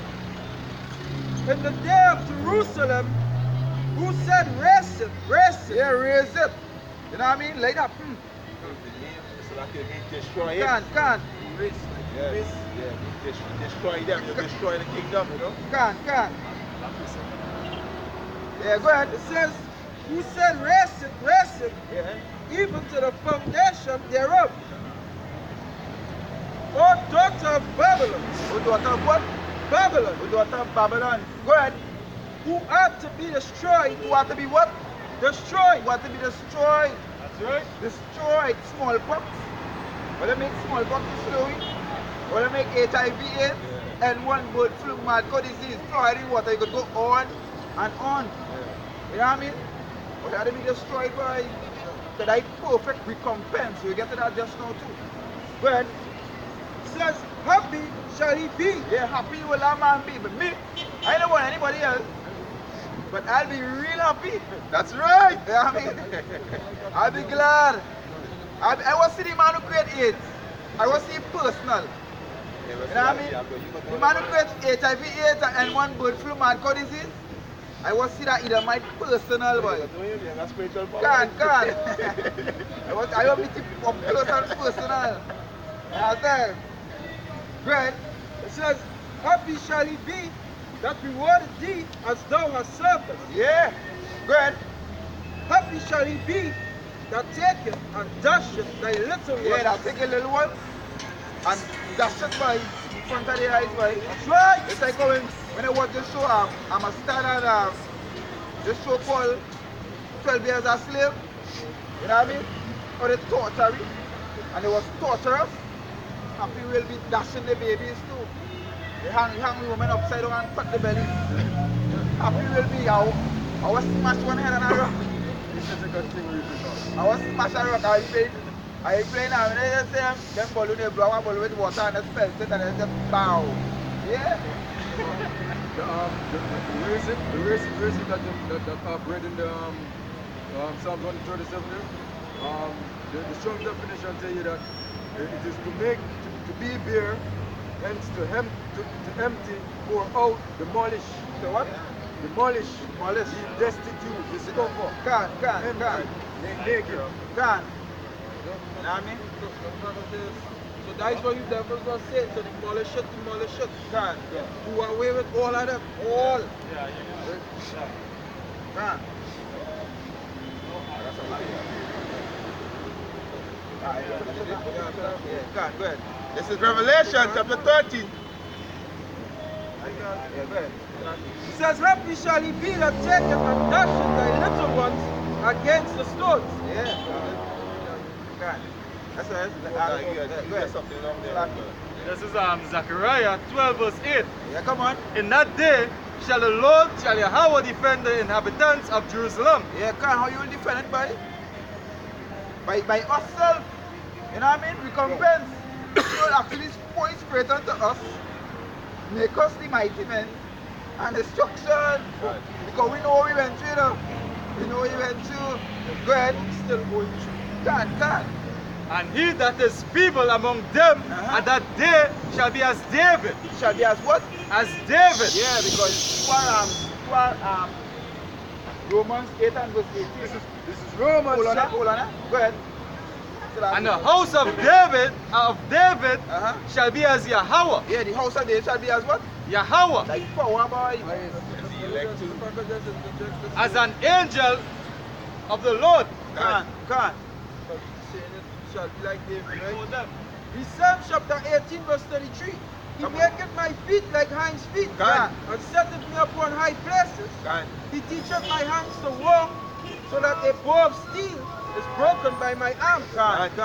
E: In the day of Jerusalem, who said, raise it, raise it.
G: Yeah, raise it. You know what I mean? Like that.
B: So that you destroy it.
G: Can't.
B: Yeah, you destroy them, you destroy the kingdom, you know?
G: Can't. Yeah, go ahead.
E: It says, who said, raise it,
G: Yeah.
E: even to the foundation thereof. O daughter of Babylon,
G: Who daughter of what?
E: Babylon,
G: Who daughter of Babylon? Go ahead.
E: who ought to be destroyed,
G: Who want to be what?
E: destroyed.
G: Who want to be destroyed?
E: That's right.
G: Destroyed. Smallpox. Will they make smallpox slowly? Will they make HIV/AIDS and one bird flu, mad cow disease, fluoride in water? You could go on and on. You know what I mean? But how they be destroyed by that perfect recompense. You get to that just now too. Go ahead.
E: It says, happy shall he be.
G: Yeah, happy will that man be. But me, I don't want anybody else. But I'll be real happy.
B: That's right.
G: You know what I mean? I'll be glad. I was see the man who create AIDS. I was see personal. You know what I mean? The man who creates HIV/AIDS and one bird flu, mad cow disease. I was see that either my personal boy. Can't. I want me to up close and personal. You understand?
E: Great. It says, happy shall he be that rewarded thee as thou hast served us.
G: Yeah. Go ahead.
E: Happy shall he be that taketh and dasheth thy little ones.
G: Yeah, that take a little one and dash it by in front of the eyes, boy.
E: That's right.
G: It's like when I watch this show, I'm a star at this show called 12 Years a Slave. You know what I mean? Or they torture me. And they was torturous. Happy will be dashing the babies too. They hang the woman upside down and cut the belly. Happy will be, I was smash one head on a rock. I was smash a rock. I playing now. When they just say them balloon, they blow one balloon with water and they spell it and they just bow. Yeah.
E: The reason that I've read in the Psalm 137 there, the strong definition tell you that it is to be bare, hence to empty, pour out, demolish.
G: So what?
E: Demolish, be destitute, discover,
G: Can't.
E: naked.
G: You know what I mean?
E: So that is what you devils are saying, so demolish it.
G: Can't.
E: Do away with all of them, all.
G: Can't. Can't. Go ahead.
B: This is Revelation chapter 13.
G: Yeah, go ahead.
E: It says, happy shall he be that taketh and dasheth thy little ones against the stones.
G: Yeah. Can't. That's right. Go ahead.
B: Something along there.
F: This is Zechariah 12 verse 8.
G: Yeah, come on.
F: In that day shall the Lord, shall Yahweh defend the inhabitants of Jerusalem.
G: Yeah, can how you will defend it by ourselves. You know what I mean? Recompense. You will actually point straight unto us, make us the mighty men, and destruction.
B: Right.
G: Because we know what we went through, you know. We know what we went through. Go ahead.
E: Still going through.
G: Can't.
F: And he that is feeble among them at that day shall be as David.
G: Shall be as what?
F: As David.
G: Yeah, because you are Romans 8 and verse 18.
E: This is Romans.
G: Hold on. Go ahead.
F: And the house of David shall be as Yahweh.
G: Yeah, the house of David shall be as what?
F: Yahweh.
G: Like power boy.
F: As an angel of the Lord.
G: Can't.
E: Saying it shall be like David, right?
F: Show them.
E: Read Psalm chapter 18, verse 33. He maketh my feet like hinds' feet,
G: God.
E: and setteth me upon high places.
G: God.
E: He teacheth my hands to walk, so that a bow of steel is broken by my arm.
G: God.
E: So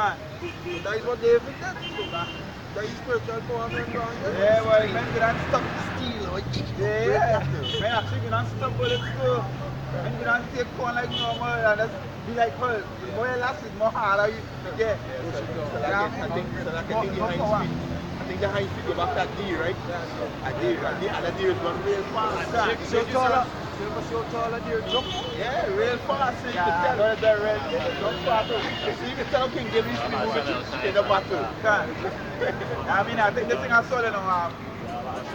E: that is what David did. So that is spiritual power going on there.
G: Yeah, well, men could not stop steel. Yeah. Men actually could not stop bullets too. Men could not take one like normal and that's be like, well, the more elastic, more harder you get.
B: I think the high speed go back to that deer, right? A deer, and the deer is run real fast.
E: So taller. So taller deer jump.
B: Yeah, real fast. So you can tell where they're real. Jump fast. So you can tell King Gms moving in the battle.
G: I mean, I think the thing I saw them,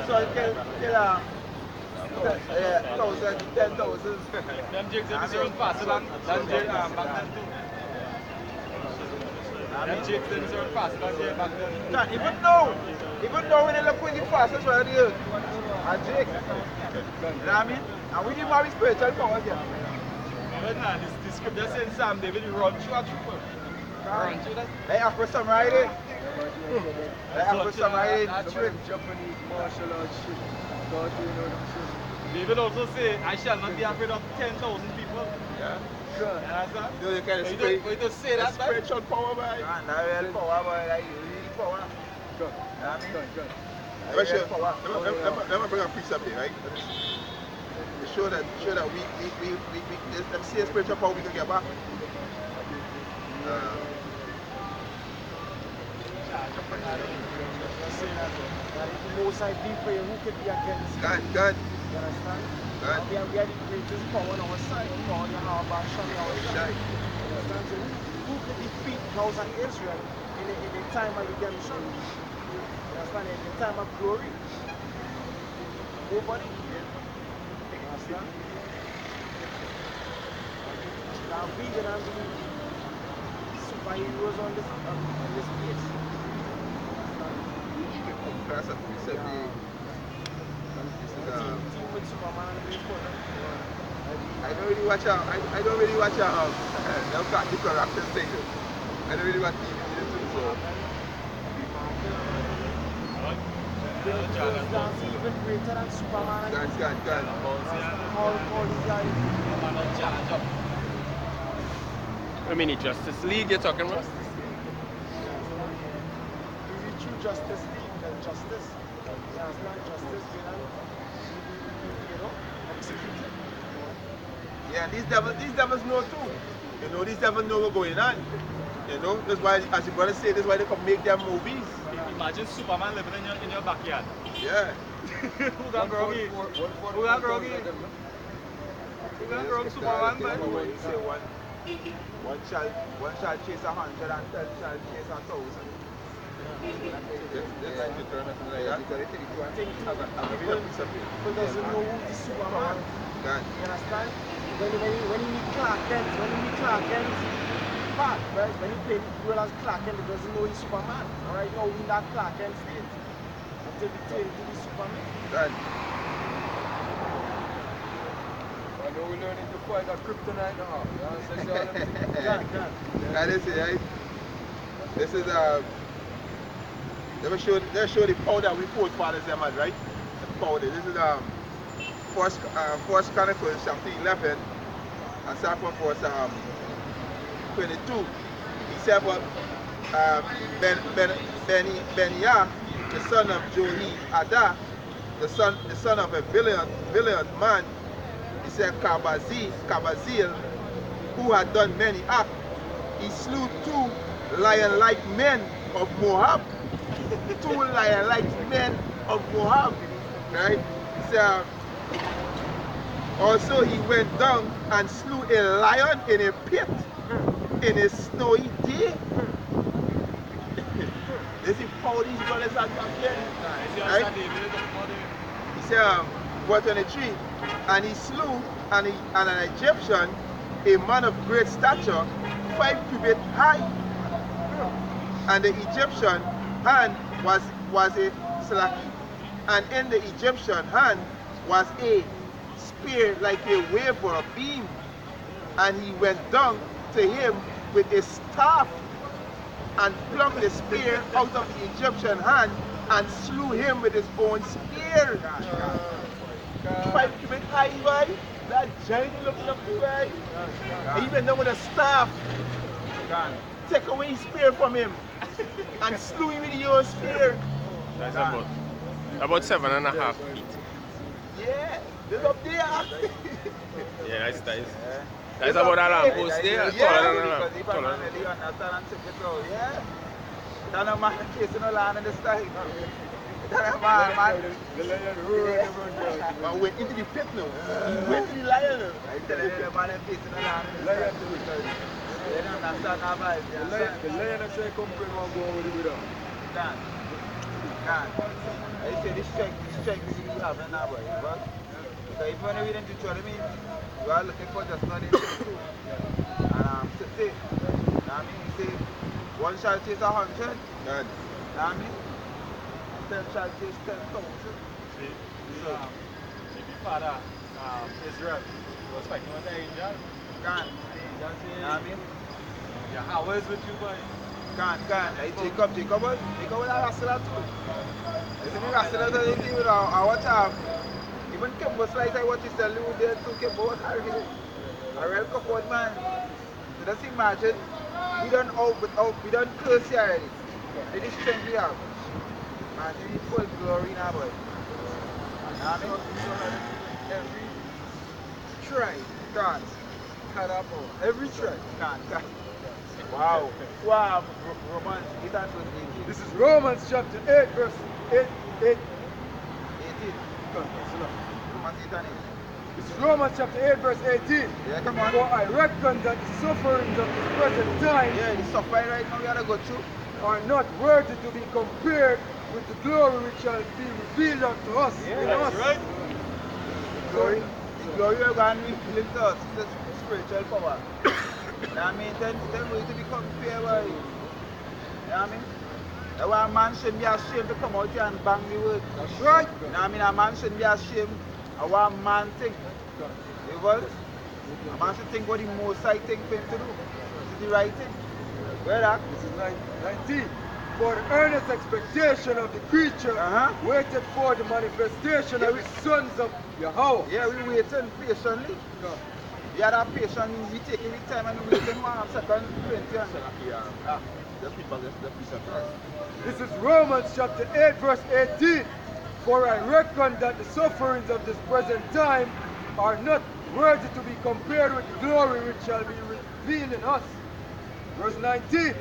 G: so it kill 1,000, 10,000.
F: Them jigs they run faster than jig back then too. Them jigs they run faster than jig back then.
G: Even though when they look really fast, that's what it is. A jig. You know what I mean? And we didn't have his spiritual power again.
F: But nah, this scripture saying Sam David run through a trooper. Run through that.
G: They have for some riding. They have for some riding.
E: Japanese martial arts shit. God, you know them shit.
F: David also say, I shall not be afraid of 10,000 people.
B: Yeah.
F: You understand?
B: You know, you kind of
F: Wait to say that, man.
B: spiritual power, man.
G: Not real power, but like real power.
E: Good.
G: You know what I mean?
E: Good.
B: Let me bring a piece up here, right? To show that them see a spiritual power we can get back.
A: Most I be for you, who could be against you?
B: God.
A: You understand?
B: God.
A: We are the greatest power on our side. Power on our back, Shami our side. You understand? So who could defeat the house of Israel in the time of redemption? You understand? In the time of glory? Nobody. You understand? Now we gonna be superheroes on this place.
B: Class of 370.
A: Team with Superman and important.
B: I don't really watch out. I don't really watch out. They've got different actors thing. I don't really watch TV too, so.
A: That's even greater than Superman.
B: God.
A: All these guys.
H: I mean, Justice League you're talking about?
A: True justice league, justice. There's not justice, you know, executed.
B: Yeah, these devils know too. You know, these devils know what's going on. You know, that's why, as your brother said, that's why they can make their movies.
F: Imagine Superman living in your backyard.
B: Yeah.
F: Who got groggy? Who got groggy? Who got groggy Superman, man?
G: You say one shall chase 100 and 10 shall chase 1,000.
A: People doesn't know who is Superman. You understand? When you meet Clark Kent, Pat, right? When you play the role as Clark Kent, he doesn't know he's Superman. Alright, now we that Clark Kent state. Until we tell him to be Superman.
B: God.
E: I know we're learning to fight that kryptonite now. You understand?
B: God, this is right. This is they show the power that we forefathers them had, right? The power. This is First Chronicles chapter 11 and start from verse 22. He said, but Beniah, the son of Jehoiada, the son of a valiant man, he said Kabazil, who had done many acts, he slew 2 lion-like men of Moab. 2 lion-like men of Moab, right? He said, also he went down and slew a lion in a pit in a snowy day. This is how these brothers are getting. Right? He said, verse 23, and he slew an Egyptian, a man of great stature, 5 cubits high. And the Egyptian hand was a slaki, and in the Egyptian hand was a spear like a wave or a beam. And he went down to him with his staff and plucked the spear out of the Egyptian hand and slew him with his own spear. 5 cubit high, boy. That giant looking up to boy. He went down with a staff. Take away his spear from him and slew him with your spear.
H: That's about 7.5 feet.
B: Yeah, they're up there.
H: Yeah, that's nice. That's about a lamp post there. Taller than a lamp.
G: Because if I'm really understand and check it out, yeah. That's a man chasing a land in the sky. That's a man.
E: The lion roared every day.
B: Man went into the pit now. He went to the lion now.
G: I tell you, the man chasing a land in the
E: Lion
G: sky.
E: do it.
G: They don't understand our vibes.
E: The lion actually come from and go over the window.
G: Can't. I say this strength we have in our boy. But if you want to read into Deuteronomy, you are looking for just not in two. And to say, I mean, you say, one shall chase 100.
B: God.
G: I mean, 10 shall chase 10,000.
F: So, if your father, Israel, was fighting with the angel,
G: Can't. I mean,
F: your hour is with you, boy.
G: can't. Jacob was a wrestler too. Isn't he wrestler that they with our watch out? Even Kimbo Slice, I watch his salute there too. Kimbo was a real comfort man. So just imagine, we don't curse here already. It is strength we have. And we full glory now, boy. I mean, every tribe can't. Every tribe can't. Wow. Romans 8 and 18.
E: This is Romans chapter 8, verse 8.
G: 18.
E: Romans
G: 8 and 18.
E: This is Romans chapter 8, verse 18.
G: Yeah, come on.
E: For I reckon that the sufferings of this present time
G: Yeah, the suffering right now we gotta go through.
E: are not worthy to be compared with the glory which shall be revealed unto us.
G: Yeah,
E: in
G: that's
E: us.
F: Right?
G: The glory of God revealed to us, the spiritual power. I mean, then we to be compared by. You know what I mean? That's why a man shouldn't be ashamed to come out here and bang the word.
E: That's right.
G: You know what I mean? A man shouldn't be ashamed of what a man think. Because a man should think what the most I think for him to do. This is the right thing. Where that?
E: This is 19. For the earnest expectation of the creature waited for the manifestation of the sons of Yahweh.
G: Yeah, we waiting patiently. We had that patience, we taking the time and we waiting 1 second, 20 and
E: This is Romans chapter 8, verse 18. For I reckon that the sufferings of this present time are not worthy to be compared with the glory which shall be revealed in us. Verse 19.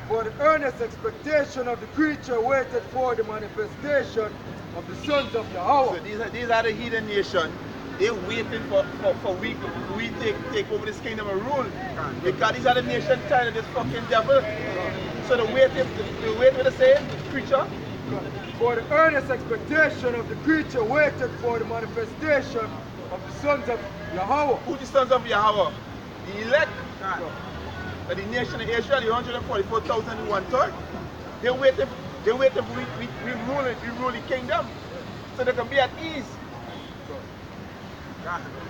E: For the earnest expectation of the creature waited for the manifestation of the sons of Yahweh.
B: So these are the heathen nation. They're waiting for we take over this kingdom and rule. Because these are the nation tired of this fucking devil. So the wait with the same creature.
E: For the earnest expectation of the creature waited for the manifestation of the sons of Yahweh.
B: Who the sons of Yahweh? The elect. But the nation of Israel, the 144,000 in 1/3. They waiting we rule the kingdom. So they can be at ease.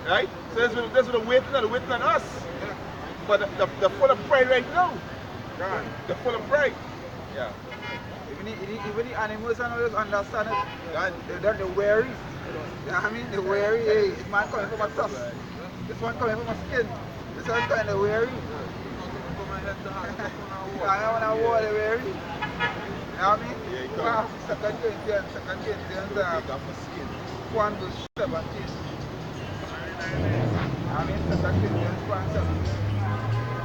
B: Right? So that's what the waiting on us. But they're full of pride right now. They're full of pride. Yeah.
G: Even the animals and all those understand it. They're wary. You know what I mean? They're wary. Hey, this man coming from a tusk. This one coming from a skin. This one kind of wary. I don't want to war, they're wary. You know what I mean?
B: Yeah,
G: Second Corinthians, 1:17. I mean, 2 Corinthians 1:17.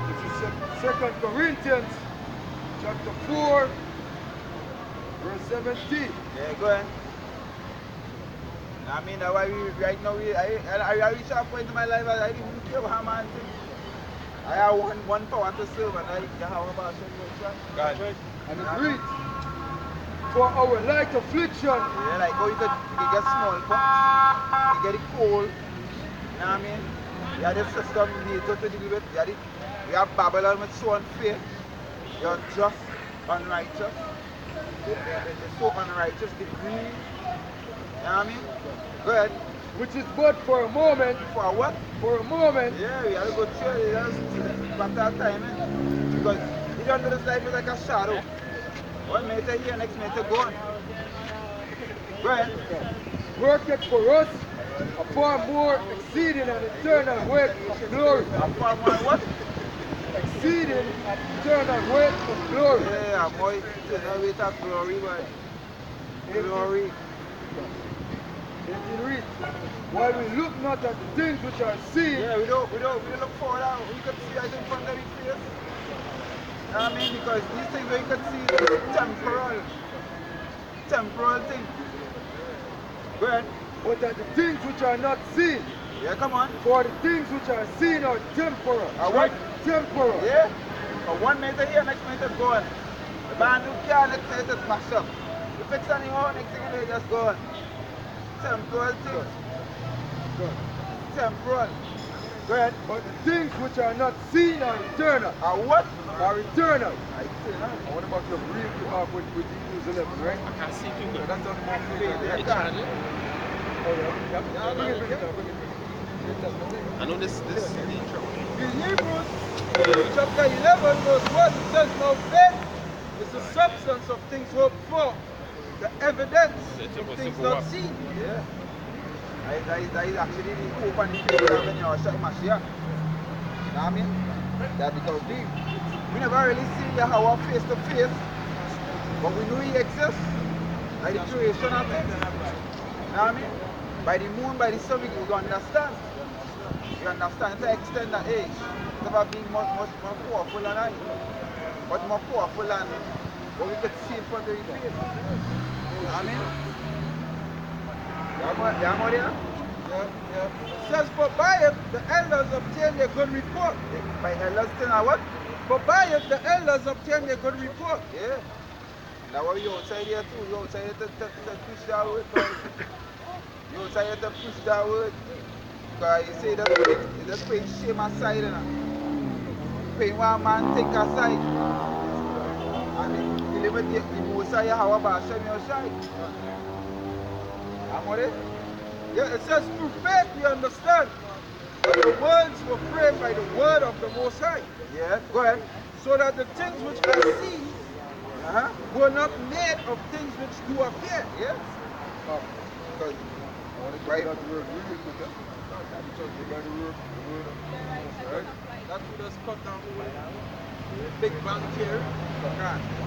E: This is 2 Corinthians chapter 4, verse 17.
G: Yeah, go ahead. I mean, that's why right now, I reach a point in my life I didn't even care what a man thinks. I have one power to serve and I have about
B: God.
E: And it reads, for our light affliction.
G: Yeah, like how you get smallpox, you get it cold, you know what I mean? You have the system NATO to deal with, we have Babylon with so unfair, you're just unrighteous, they're so unrighteous, they greed, you know what I mean? Go ahead.
E: which is but for a moment.
G: For what?
E: For a moment.
G: Yeah, we have to go through it. That's back that time, eh? Because you don't know this life is like a shadow. One minute here, next minute gone. Go ahead.
E: Worketh for us a far more exceeding and eternal weight of glory.
G: A far more what?
E: Exceeding and eternal weight of glory.
G: Yeah, more eternal weight of glory, boy. Glory.
E: It reads, while we look not at the things which are seen.
G: Yeah, we don't look forward out. We can see right in front of his face. You know what I mean? Because these things we can see is temporal thing. Go ahead.
E: But at the things which are not seen.
G: Yeah, come on.
E: For the things which are seen are temporal.
G: What?
E: Temporal.
G: Yeah. For 1 minute here, next minute gone. The brand new car, next minute it's mashed up. You fix anyhow, next thing you just gone. Temporal thing.
E: Good.
G: Temporal. Go ahead.
E: But the things which are not seen are eternal.
G: Are what?
E: Are eternal.
G: Eternal.
E: I want about your real remark with Hebrews 11, right?
H: I can't see too
E: So
H: good.
E: that's on the more clear.
G: Yeah, can.
E: Oh, yeah. Bring it.
H: I know this is the intro.
D: In Hebrews chapter 11 verse 1 it says, now faith is the substance of things hoped for, the evidence of things not seen.
G: Yeah. That is actually the hope and the faith we have in our Mashiach. You know what I mean? That because we never really see Yahweh face to face, but we know he exists by the creation of things. You know what I mean? By the moon, by the sun, we understand. We understand to the extent that age never being much more powerful than I, but more powerful than what we could see in front of his face. You know what I mean? Yeah, more there?
D: Yeah. It says, for by it the elders obtained a good report.
G: By elders still what?
D: For by it the elders obtained a good report.
G: Yeah. Now what you outside here too? You outside here to push that word, boy. You outside here to push that word. Because you say that just putting shame aside, you know. Putting one man take aside. And you live with the most of how about Hashem your side. I'm with it?
D: Yeah, it says, through faith we understand that the worlds were framed by the word of the Most High.
G: Yeah, go ahead.
D: So that the things which are seen were not made of things which do appear.
G: Yeah. Because
E: I want to
G: right.
E: that word really quick. Right?
D: That would just cut down the Big Bang Theory.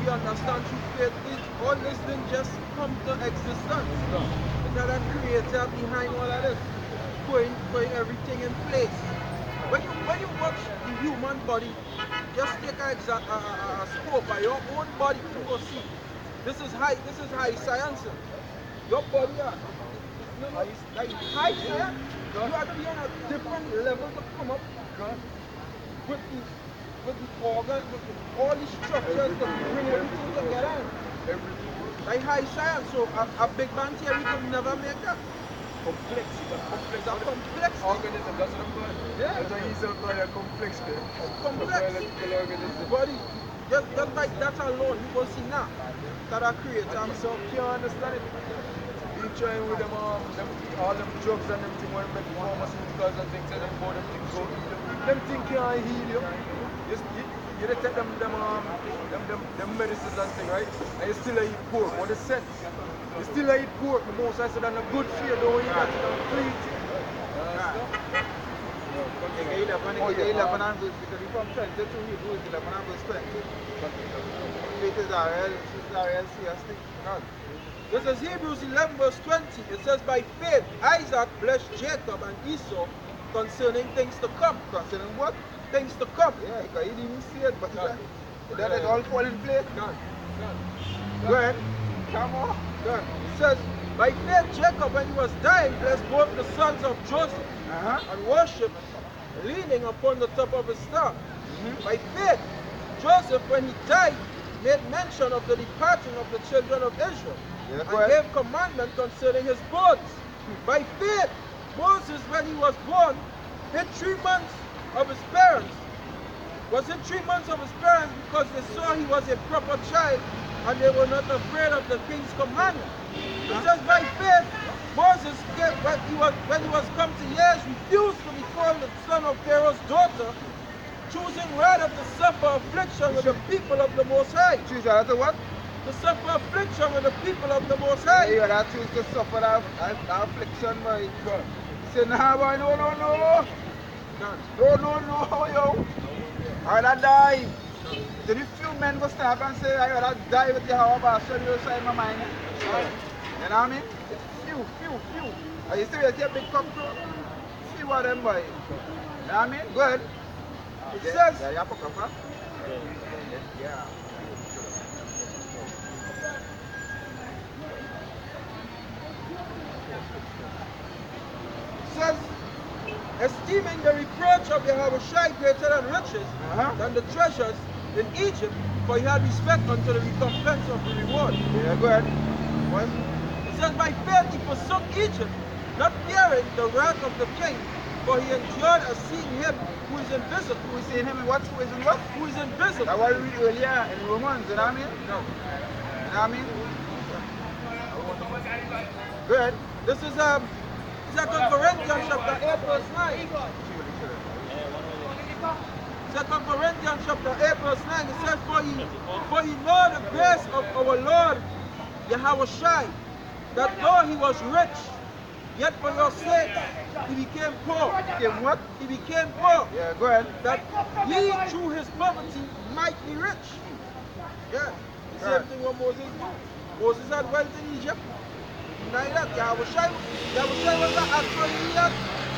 D: We understand through faith all this didn't just come to existence. It's not a creator behind all of this, putting everything in place. When you watch the human body, just take a scope by your own body to go see. This is high science. Your body like high science. You have to be on a different level to come up with the organs, with all the structures to bring everything together. Like high science, so a Big Bang Theory could never make that.
E: Complex.
D: It's a complex
E: organism, that's what I'm calling.
D: Yeah.
E: That's why he's so called a complex thing.
D: Complex.
E: Biological organism.
D: Body, just like that alone, you will see now that I create.
E: So can't understand it. He trying with them, all them drugs and them things, when make pharmaceuticals and things, and them for them things go. Them things can't heal you. You take them medicines and things, right? And you still eat pork. What is sense? You still eat pork. The most I said, and a good fear, don't eat that, don't clean it.
G: Oh, yeah. 11 and verse, because we from 20 to Hebrews 11 and verse 20. Faith is a real serious thing.
D: This is Hebrews 11 verse 20. It says, by faith Isaac blessed Jacob and Esau concerning things to come.
G: Concerning what?
D: Things to come.
G: Yeah, because he didn't see it, but then it all fall in place. Go ahead. Come on.
D: It says, by faith Jacob, when he was dying, blessed both the sons of Joseph and worshipped, leaning upon the top of his staff. By faith, Joseph, when he died, made mention of the departing of the children of Israel, and gave commandment concerning his bones. By faith, Moses, when he was born, hid 3 months of his parents. Was it 3 months of his parents because they saw he was a proper child and they were not afraid of the king's commandment. It says by faith, Moses, when he was come to years, refused to be called the son of Pharaoh's daughter, choosing rather to suffer affliction with the people of the Most High.
G: Choose rather to what?
D: To suffer affliction with the people of the Most High.
G: Yeah, that choose to suffer that affliction, boy. He said, nah, boy, no. No, yo. I rather die. Then if few men go stop and say, I rather die with your hour, but show you side my mind. You know what I mean? It's few. And you see, you take a big cup too. Few of them, boy. You know what I mean? Go ahead.
D: It says,
G: yeah, you have to come, huh? Yeah.
D: Says, esteeming the reproach of Yahushua greater than riches, than the treasures in Egypt, for he had respect unto the recompense of the reward.
G: Yeah, go ahead. What?
D: It says, by faith he forsook Egypt, not fearing the wrath of the king, for he enjoyed as seeing him who is invisible.
G: Who is seeing him in what? Who is in what?
D: Who is invisible.
G: That's what we read earlier in Romans, you know what I mean?
D: No.
G: You know what I mean? Go ahead.
D: This is 2 Corinthians chapter 8 verse 9. 2 Corinthians chapter 8 verse 9, it says, for ye know the grace of our Lord Yahushua, that though he was rich, yet for your sake he became poor.
G: He became what?
D: He became poor.
G: Yeah, go ahead.
D: That ye through his poverty might be rich. Yeah. The same thing what Moses did. Moses had wealth in Egypt. Like that, Yahushua was not actually here.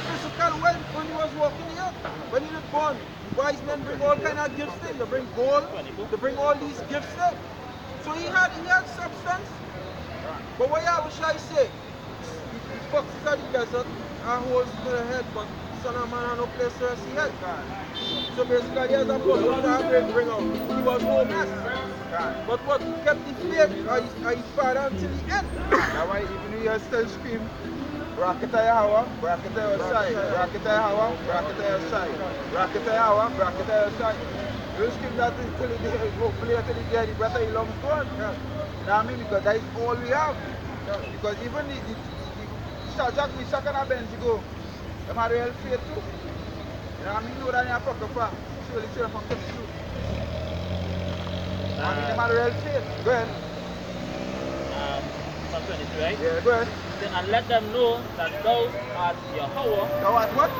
D: Physical wealth when he was walking here. When he was born, wise men bring all kind of gifts in. They bring gold, they bring all these gifts in. So he had substance. But what Yahushua say? He foxes at the desert and holds to the head, but son of man had no place to rest his head. So basically, as a boy, what I bring out, he was homeless. But what kept the faith is his father until the end.
G: That's why even you still scream, Brakata Yahawa, Brakata Yosai, Brakata Yahawa, Brakata Yosai, Brakata Yahawa, Brakata Yosai. You scream that until hopefully until the day the brother he loves God. You know what I mean? Because that is all we have. Because even the Jack, we shot on a bench, you go, them are real faith too. You know what I mean? No, that you have to from. Surely, from the truth. I mean, them are real faith. Go ahead.
I: Psalm 22, right?
G: Yeah, go ahead.
I: Then, and let them know that thou art Yahweh.
G: Thou art what?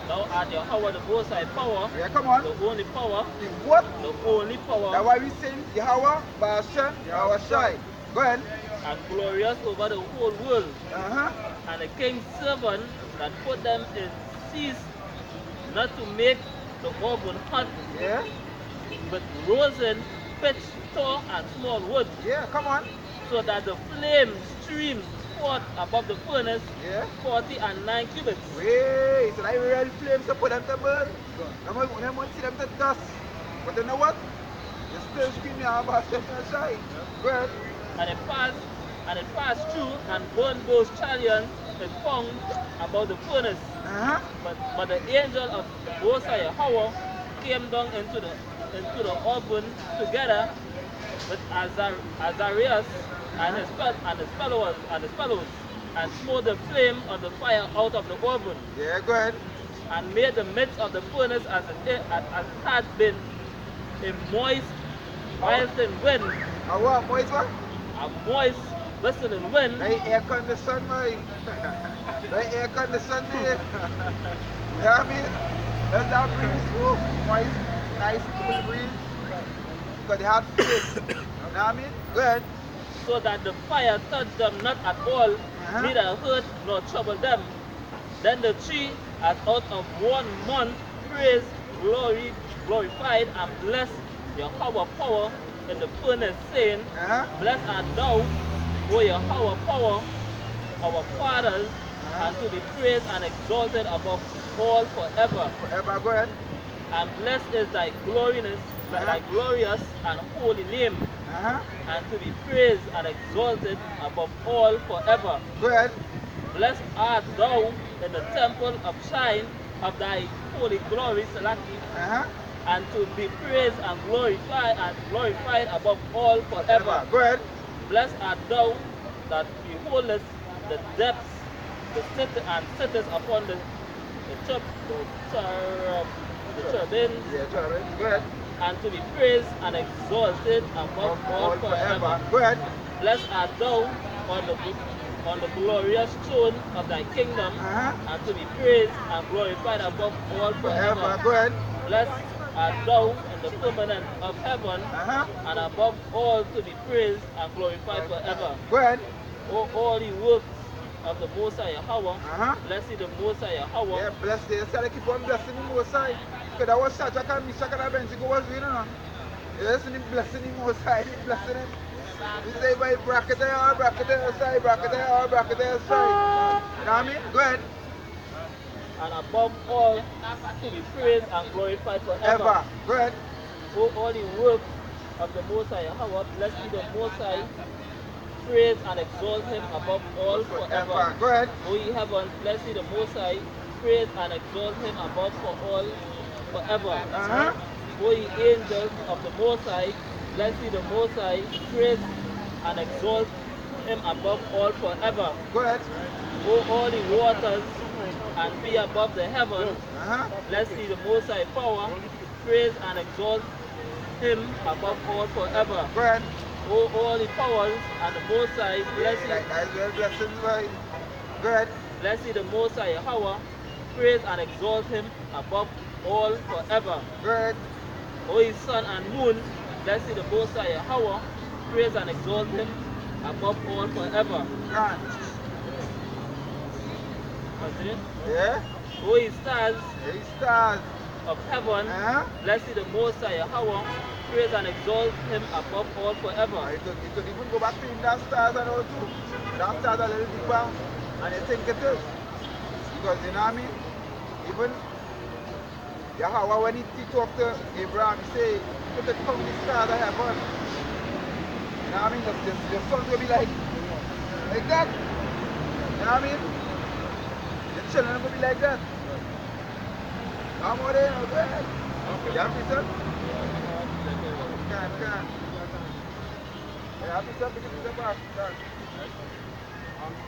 I: Thou art Yahweh, the most high power.
G: Yeah, come on.
I: The only power.
G: The what?
I: The only power.
G: That's why we sing Yahweh, Bashan, Yahweh Shai. Go ahead.
I: And glorious over the whole world. And the king's servant that put them in cease not to make the oven hot.
G: Yeah.
I: But rosin, pitch, tar, and small wood.
G: Yeah, come on.
I: So that the flame streams forth above the furnace.
G: Yeah.
I: 40 and 9 cubits.
G: Wait, so like real flames to put them to burn. Them want to see them to dust. But you know what? You still screaming about them inside. Go ahead.
I: And it passed through and burned those chariots and found about the furnace. But the angel of Most High Yahweh came down into the oven together with Azarias and his fellows and smote the flame of the fire out of the oven.
G: Yeah, go ahead.
I: And made the midst of the furnace as it had been a moist, whistling wind.
G: A what? Moist what?
I: A moist, whistling wind.
G: Like air conditioned, man. Like air conditioned, man. You know what I mean? That's how breeze move. Moist, nice, cool breeze. Because they have faith. You know what I mean? Go ahead.
I: So that the fire touched them not at all, neither hurt nor troubled them. Then the tree, as out of 1 month, praised, glorified, and blessed Yahweh power in the furnace, saying, Blessed art thou, O Yahweh power, our fathers, and to be praised and exalted above all forever.
G: Forever, go ahead.
I: And blessed is thy glorious and holy name, and to be praised and exalted above all forever.
G: Go ahead.
I: Blessed art thou in the temple of shine of thy holy glory, Selaki, and to be praised and glorified above all forever.
G: Go ahead.
I: Blessed art thou that beholdest the depths sitteth upon the cherubim,
G: Go ahead.
I: and to be praised and exalted above all forever.
G: Go ahead.
I: Blessed art thou on the glorious throne of thy kingdom, and to be praised and glorified above all forever.
G: Go ahead.
I: Blessed art thou in the firmament of heaven, and above all to be praised and glorified forever.
G: Go ahead.
I: O all the works of the Most High Yahweh, blessed the Most High Yahweh.
G: Yeah, bless the Yahweh. Keep on blessing the Most High. Because that was such a kind of shaka bench go was doing, you know. Yes, and blessing the Most High, blessing him. We say by bracket there, side, bracket there, side. You know what I mean? Go ahead.
I: And above all to be praised and glorified forever.
G: Go ahead.
I: O all the works of the Most High Yahweh, blessed be the Most High. Praise and exalt him above all forever.
G: Go ahead.
I: O ye heavens, bless ye the Most High. Praise and exalt him above for all forever. O ye angels of the Most High, bless ye the Most High. Praise and exalt him above all forever.
G: Go ahead.
I: O all the waters and be above the heavens, bless ye the Most High power. Praise and exalt him above all forever.
G: Go ahead.
I: O all the powers and the Most High, bless ye.
G: Go ahead.
I: Bless ye the Most High Yahweh. Praise and exalt him above all forever.
G: Go ahead.
I: O his sun and moon, bless ye the Most High Yahweh. Praise and exalt him above all forever. Continue.
G: Yeah.
I: O his stars,
G: Stars
I: of heaven, bless ye the Most High Yahweh. Praise and exalt him above all forever.
G: You could even go back to in that stars and all too. That stars are a little deeper and you think it is. Because you know what I mean? Even Yahweh, when he talked to Abraham, he said, look at count the stars of heaven. You know what I mean? The sun will be like that. You know what I mean? The children will be like that. Come on in, go ahead. You happy, son? Can. You happy, son? Because it's a back.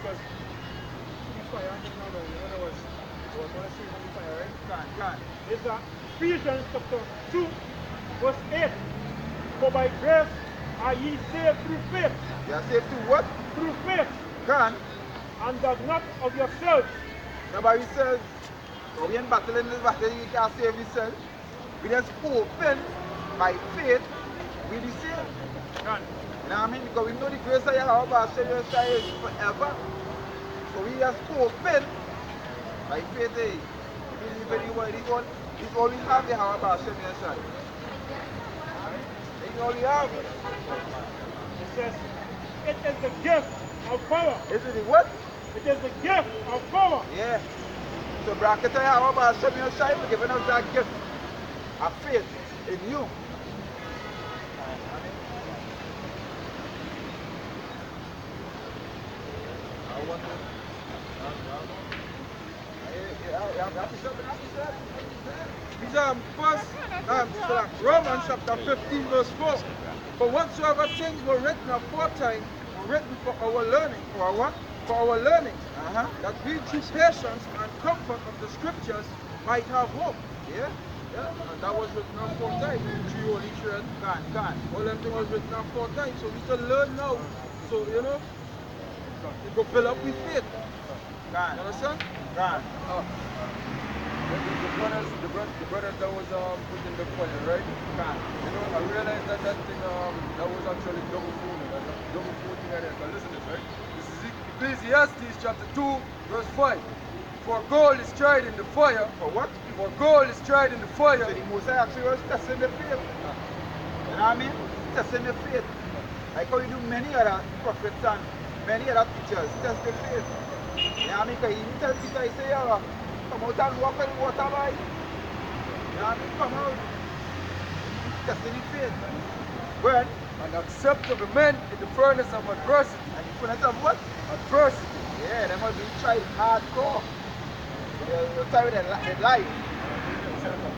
A: Because fire and now, in other words, what I see on the fire, right?
G: Can.
A: It's Ephesians chapter 2, verse 8. For by grace are ye saved through faith.
G: You are saved through what?
A: Through faith.
G: Can.
A: And that not of yourselves.
G: Nobody says, we ain't battling this battle, you can't save yourself. We just open by faith, we be saved.
A: Can.
G: You know what I mean? Because we know the grace of Yahweh is forever. So we just open by faith. We believe in the word. It's all we have, Yahweh Hashem Yeshai. It's all we have.
A: It says, it is the gift of power.
G: Is it the what?
A: It is the gift of power.
G: Yeah. So Brakata Yahweh Hashem Yeshai for giving us that gift of faith in you.
E: Romans chapter 15 verse 4. For whatsoever things were written aforetime were written for our learning. For what? For our learning. That we through patience and comfort of the scriptures might have hope.
G: Yeah?
E: Yeah, and that was written aforetime. Three holy thread.
G: Can.
E: All them things was written aforetime. So we can learn now. So you know, it go build up with faith.
G: Can.
E: You understand?
G: Can.
E: The brothers that was put in the fire, right?
G: Can.
E: You know, I realized that thing that was actually double fooling. Double fooling right there. But listen to this, right? This is Ecclesiastes chapter 2, verse 5. For gold is tried in the fire.
G: For what?
E: For gold is tried in the fire.
G: So the Moses actually was testing the faith. You know what I mean? Testing the faith. Like how you do many other prophets and many other teachers, test the faith. You know what I mean? Because he tell Peter, he say, come out and walk on the water, boy. You know what I mean? Come out. Testing the faith. Go ahead.
E: And acceptable men in the furnace of adversity.
G: And the furnace of what?
E: Adversity.
G: Yeah, they must be tried hardcore. They're tired with their life. You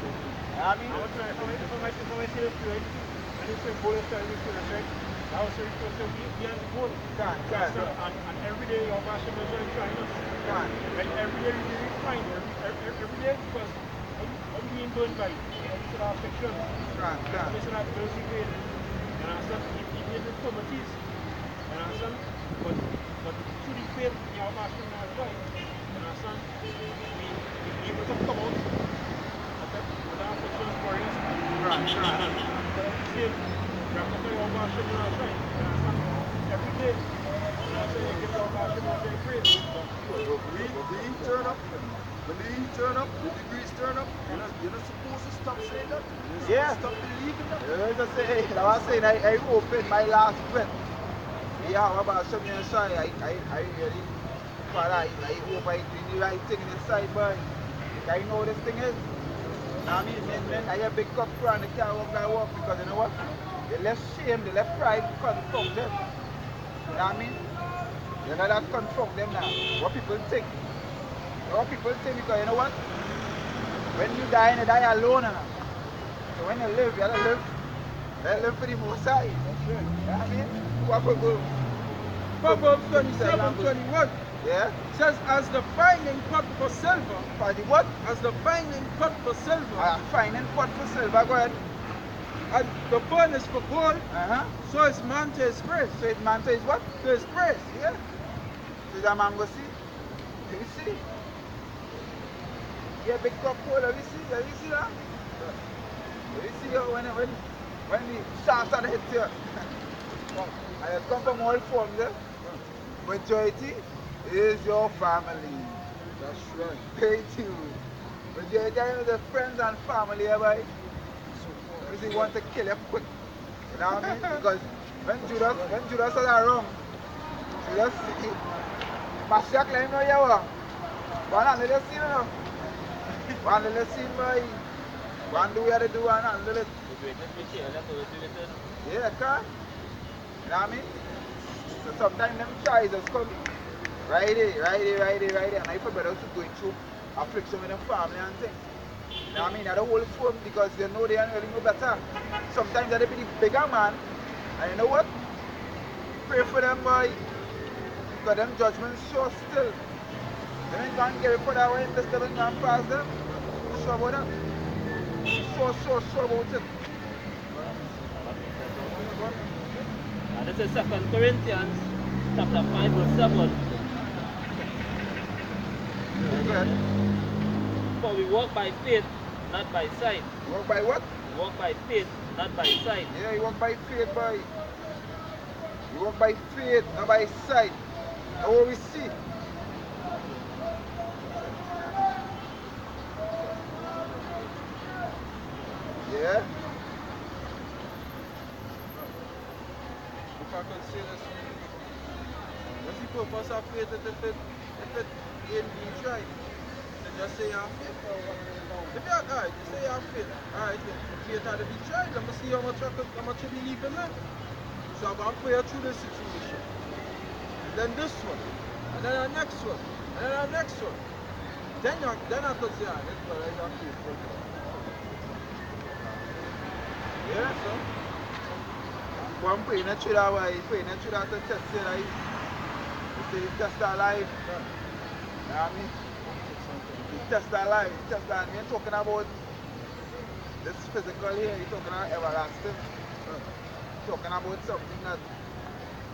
G: know what I mean?
J: I was saying to we are the goal. And every day your passion is very trying us. Like every day we refine every day because I'm being done by instead of fiction. Instead of music and understand it the committees. And understand but through the faith your passion is right. And understand we able to come out without fiction for us. Every day,
E: when the heat turn up, the degrees turn up, you're not supposed to stop saying that. Stop believing that.
G: I was saying, I opened my last breath. Yeah, about something inside. I really, Father, I hope I do the right thing inside, but I know this thing is. I mean, I have a big cup and they can't walk because you know what? They left shame, they left pride confront them. You know what I mean? They let that confront them now. What people think. What people think because you know what? When you die alone. So when you live, you gotta live. You live for the most high. You know what I mean? What will go?
A: Proverbs 27:21.
G: Yeah?
A: Says, as the finding pot for silver.
G: For the what?
A: As the finding pot for silver.
G: Finding pot for silver, go ahead.
A: And the furnace for gold. So is man to his praise.
G: So is man to his what?
A: To his praise.
G: Yeah. So that man go see. You see? Yeah, big cup full, you see? You see that? You see when the shots are hit here. And it come from all forms there. Majority is your family.
A: That's right.
G: Thank you. Majority of the friends and family, everybody. Because he want to kill you quick. You know what I mean? Because when Judas was around, Judas see Mashiach let him know you are. One little scene, you know. One little scene, boy. One do what you do and little. Yeah, can. You know what I mean? So sometimes them tries just come right here, and I forgot also going through affliction with them family and things. You know what I mean? At the whole form because they know they don't really know better. Sometimes they be the bigger man, and you know what? Pray for them, boy. Because them judgments sure still. They ain't gonna get it for that way, this doesn't go and pass them. Sure about that. Sure about it.
I: And this is 2 Corinthians chapter 5 verse 7.
G: Okay.
I: For we walk by faith, not by sight.
G: Walk by what?
I: We walk by faith, not by sight.
G: Yeah, you walk by faith, boy. You walk by faith, not by sight. That's what we see. Yeah?
A: If I could say this, what's the purpose of faith if it ain't being tried? Then just say you have faith. If you're alright, you say you have faith. Alright, faith had to be tried. Let me see how much you believe in it. So I'm going to pray through this situation. And then this one. And then the next one. And then the next one. Then I could say, this brother is a faithful God.
G: Yeah, so. One praying through that way, praying through that to test your life. You say you test our life. You know what I mean? You test our life, you test our life. You're talking about this physical here, you're talking about everlasting. You're talking about something that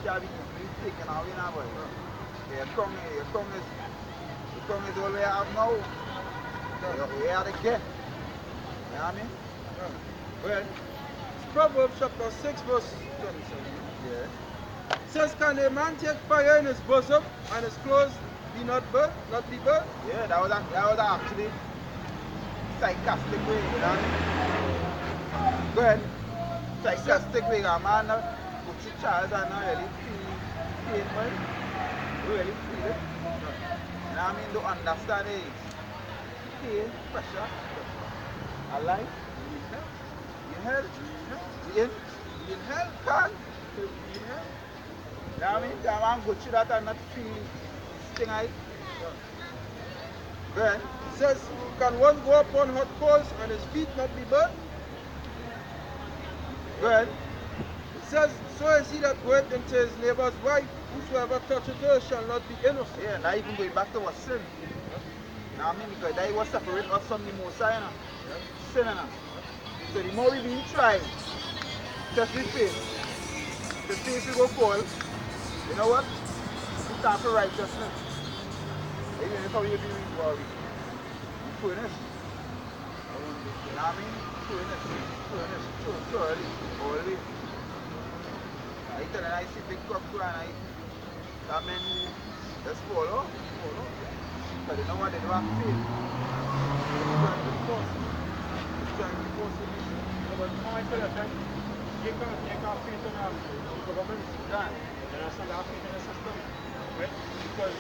G: can be easily taken away now, boy. Your tongue is all we have now. We have it again. You know what I mean?
A: Well, Proverbs chapter 6 verse 27.
G: Yeah.
A: Says, can a man take fire in his bosom and his clothes be not burnt?
G: Yeah, that was actually sarcastic way, you know what I mean? Go ahead. Sarcastic way, a man put your child and not really feel pain, boy. Really feel it. You know what I mean? Don't understand it. Pain, pressure, a life, you hell. In hell, can in hell. You know what I mean? The man go through that and not feel sting like. Good.
A: Says, can one go upon hot coals and his feet not be burnt?
G: Good.
E: It says, so is he that goeth into his neighbor's wife, whosoever toucheth her shall not be innocent.
G: Yeah, now even going back to what sin. Now I mean, because that was separate us from the Most High, you know? Sin, you know? So the more we being tried, test with faith. The faith will go fall. You know what? It's time for righteousness. Even if we be weak for we. Furnace. You know what I mean? Furnace. Too early. Always. I tell you, I see big cock and I mean, just follow. But you know what they do have faith. It's trying to force it.
J: But how I tell you that you can't faith in the government. And I still have faith in the system. Right? Because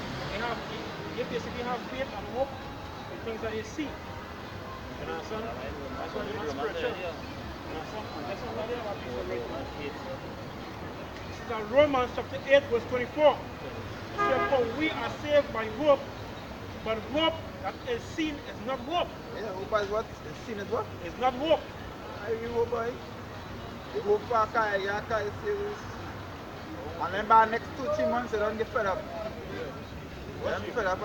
J: you basically have faith and hope in things that you see. You understand? That's why you're not spiritual. You understand? That's why they have faith. This is in Romans chapter 8 verse 24. It says, for we are saved by hope, but hope that is seen is not hope.
G: Yeah, hope is what? Is seen as what?
J: It's not hope.
G: I hope, boy. You hope for a car, your car is serious. And then by the next 2-3 months, you don't get fed up. You don't get fed up,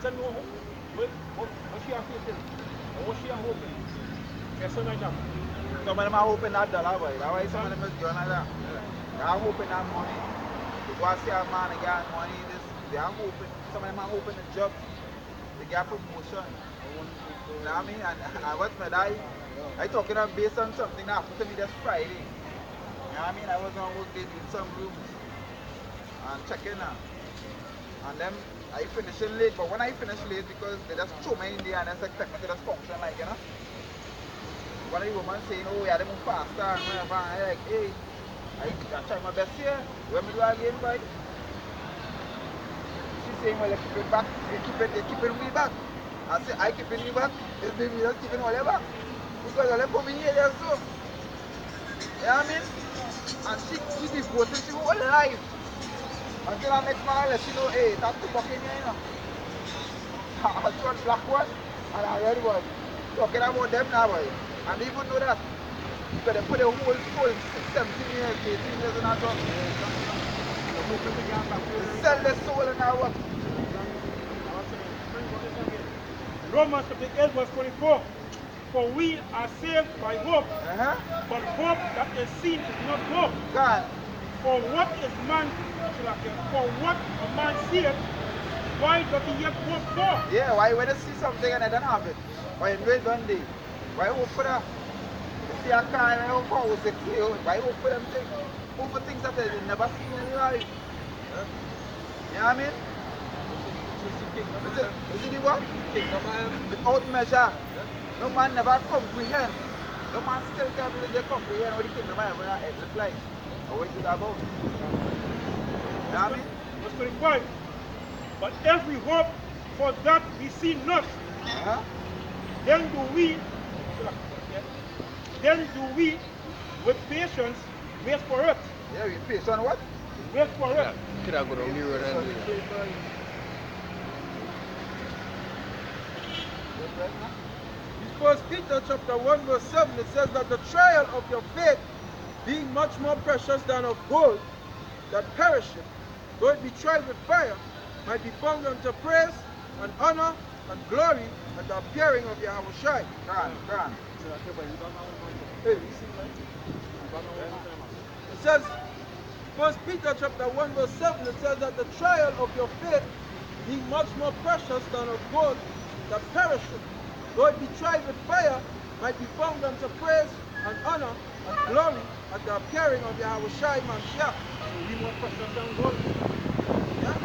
J: Tell me what she have faith in? Or what she are hoping? Yes, something like that.
G: Some of them are hoping that dollar, boy. That's why some of them is doing like that. They are hoping that money. They go and see a man, they get money. They are hoping. Some of them are hoping a job. They get promotion. You know what I mean? And what's my day? I talking about based on something that happened to me this Friday. You know what I mean? I was on work day in some rooms and checking out. And then I finishing late, but when I finish late, because they just throw me in there and just expect me to just function like, you know? One of the women saying, oh, yeah, they move faster and whatever. And I'm like, hey, I try my best here. When we do again, boy? She's saying, well, you keep it back. You keep it way back. I say, I keep it way back. It's baby just keeping all the back. Because all them come in here, so. You know what I mean? And she devoted to whole life. Until the next man, let she know, hey, that's the fucking here, you know. I short black one and a red one. Talking about them now, boy. And they even know that. But they put the whole 17 years, 18 years in our talk. Sell their soul in our work.
J: Romans chapter 8 verse 24. For we are saved by hope, but hope that is seen is not hope.
G: God.
J: For what a man seeth, why does he yet hope for?
G: Yeah, why when you see something and I don't have it? Why you do it one day? Why hope for that? You see a car and I hope for house, why hope for them things? Hope for things that they never seen in their life. You know what I mean? Is it the what? Without measure. No man never comprehend. No man still can't really comprehend what the kingdom of heaven looks like. Or what it's about. You know what I mean?
J: Verse 25. But every hope for that we see not, then do we with patience wait for it.
G: Yeah, with patience what?
J: Wait for it.
H: Could I go to mirror and
E: First Peter chapter 1 verse 7, it says that the trial of your faith, being much more precious than of gold, that perisheth, though it be tried with fire, might be found unto praise and honor and glory at the appearing of Yahweh Shai. It says, First Peter chapter 1 verse 7, it says that the trial of your faith, being much more precious than of gold, that perisheth, though it be tried with fire, might be found unto praise and honor and glory at the appearing of Yahweh Shai Mashiach.
J: We more precious than gold.
E: Yeah?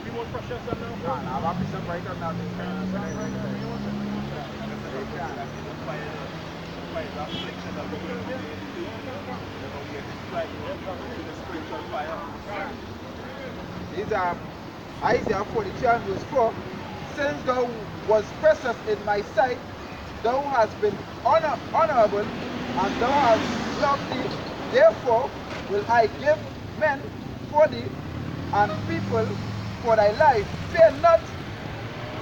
J: We more precious than gold.
G: Nah, I'll be some right up now. These are Isaiah 43 and verse 4. Since thou was precious in my sight, thou hast been honorable, and thou hast loved thee. Therefore will I give men for thee, and people for thy life. Fear not,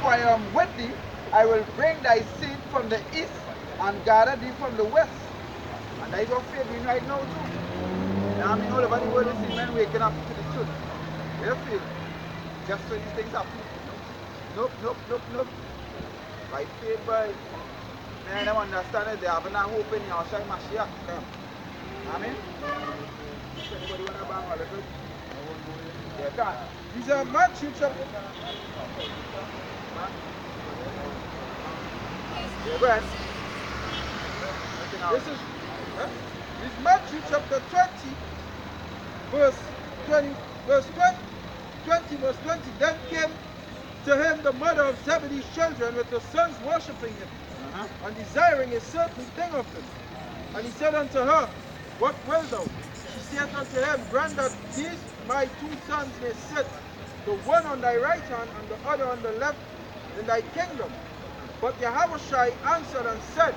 G: for I am with thee. I will bring thy seed from the east and gather thee from the west. And that is what faith doing right now too. I mean, all over the world we see men waking up to the truth. You feel? Just so these things happen. Nope. By faith, boy. Man, I understand it. They have no hope in Yahshua Mashiach. Amen. Anybody want to bang a little? Yeah, God.
E: These are Matthew chapter.
G: Yeah, go ahead.
E: This is Matthew chapter 20, verse 20, verse 20. Then came to him the mother of Zebedee's children with the sons worshipping him, and desiring a certain thing of him. And he said unto her, What will thou? She said unto him, Grant that these my two sons may sit, the one on thy right hand and the other on the left in thy kingdom. But Yahushua answered and said,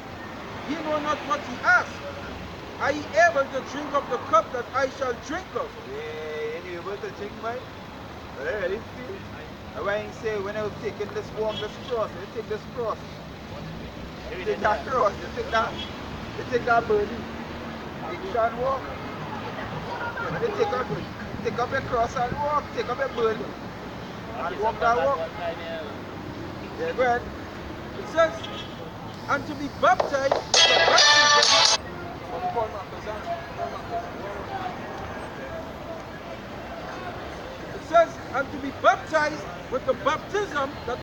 E: Ye know not what ye ask. Are ye able to drink of the cup that I shall drink of?
G: Yeah, you able to drink, boy? But I really feel. And when you say, when I was taking this walk, this cross, you take this cross. You take that cross, you take that burden. You can walk. You take up your cross and walk, take up your burden. And walk that walk. Yeah, go ahead.
E: It says, and to be baptized with the baptism. It says, and to be baptized with the baptism that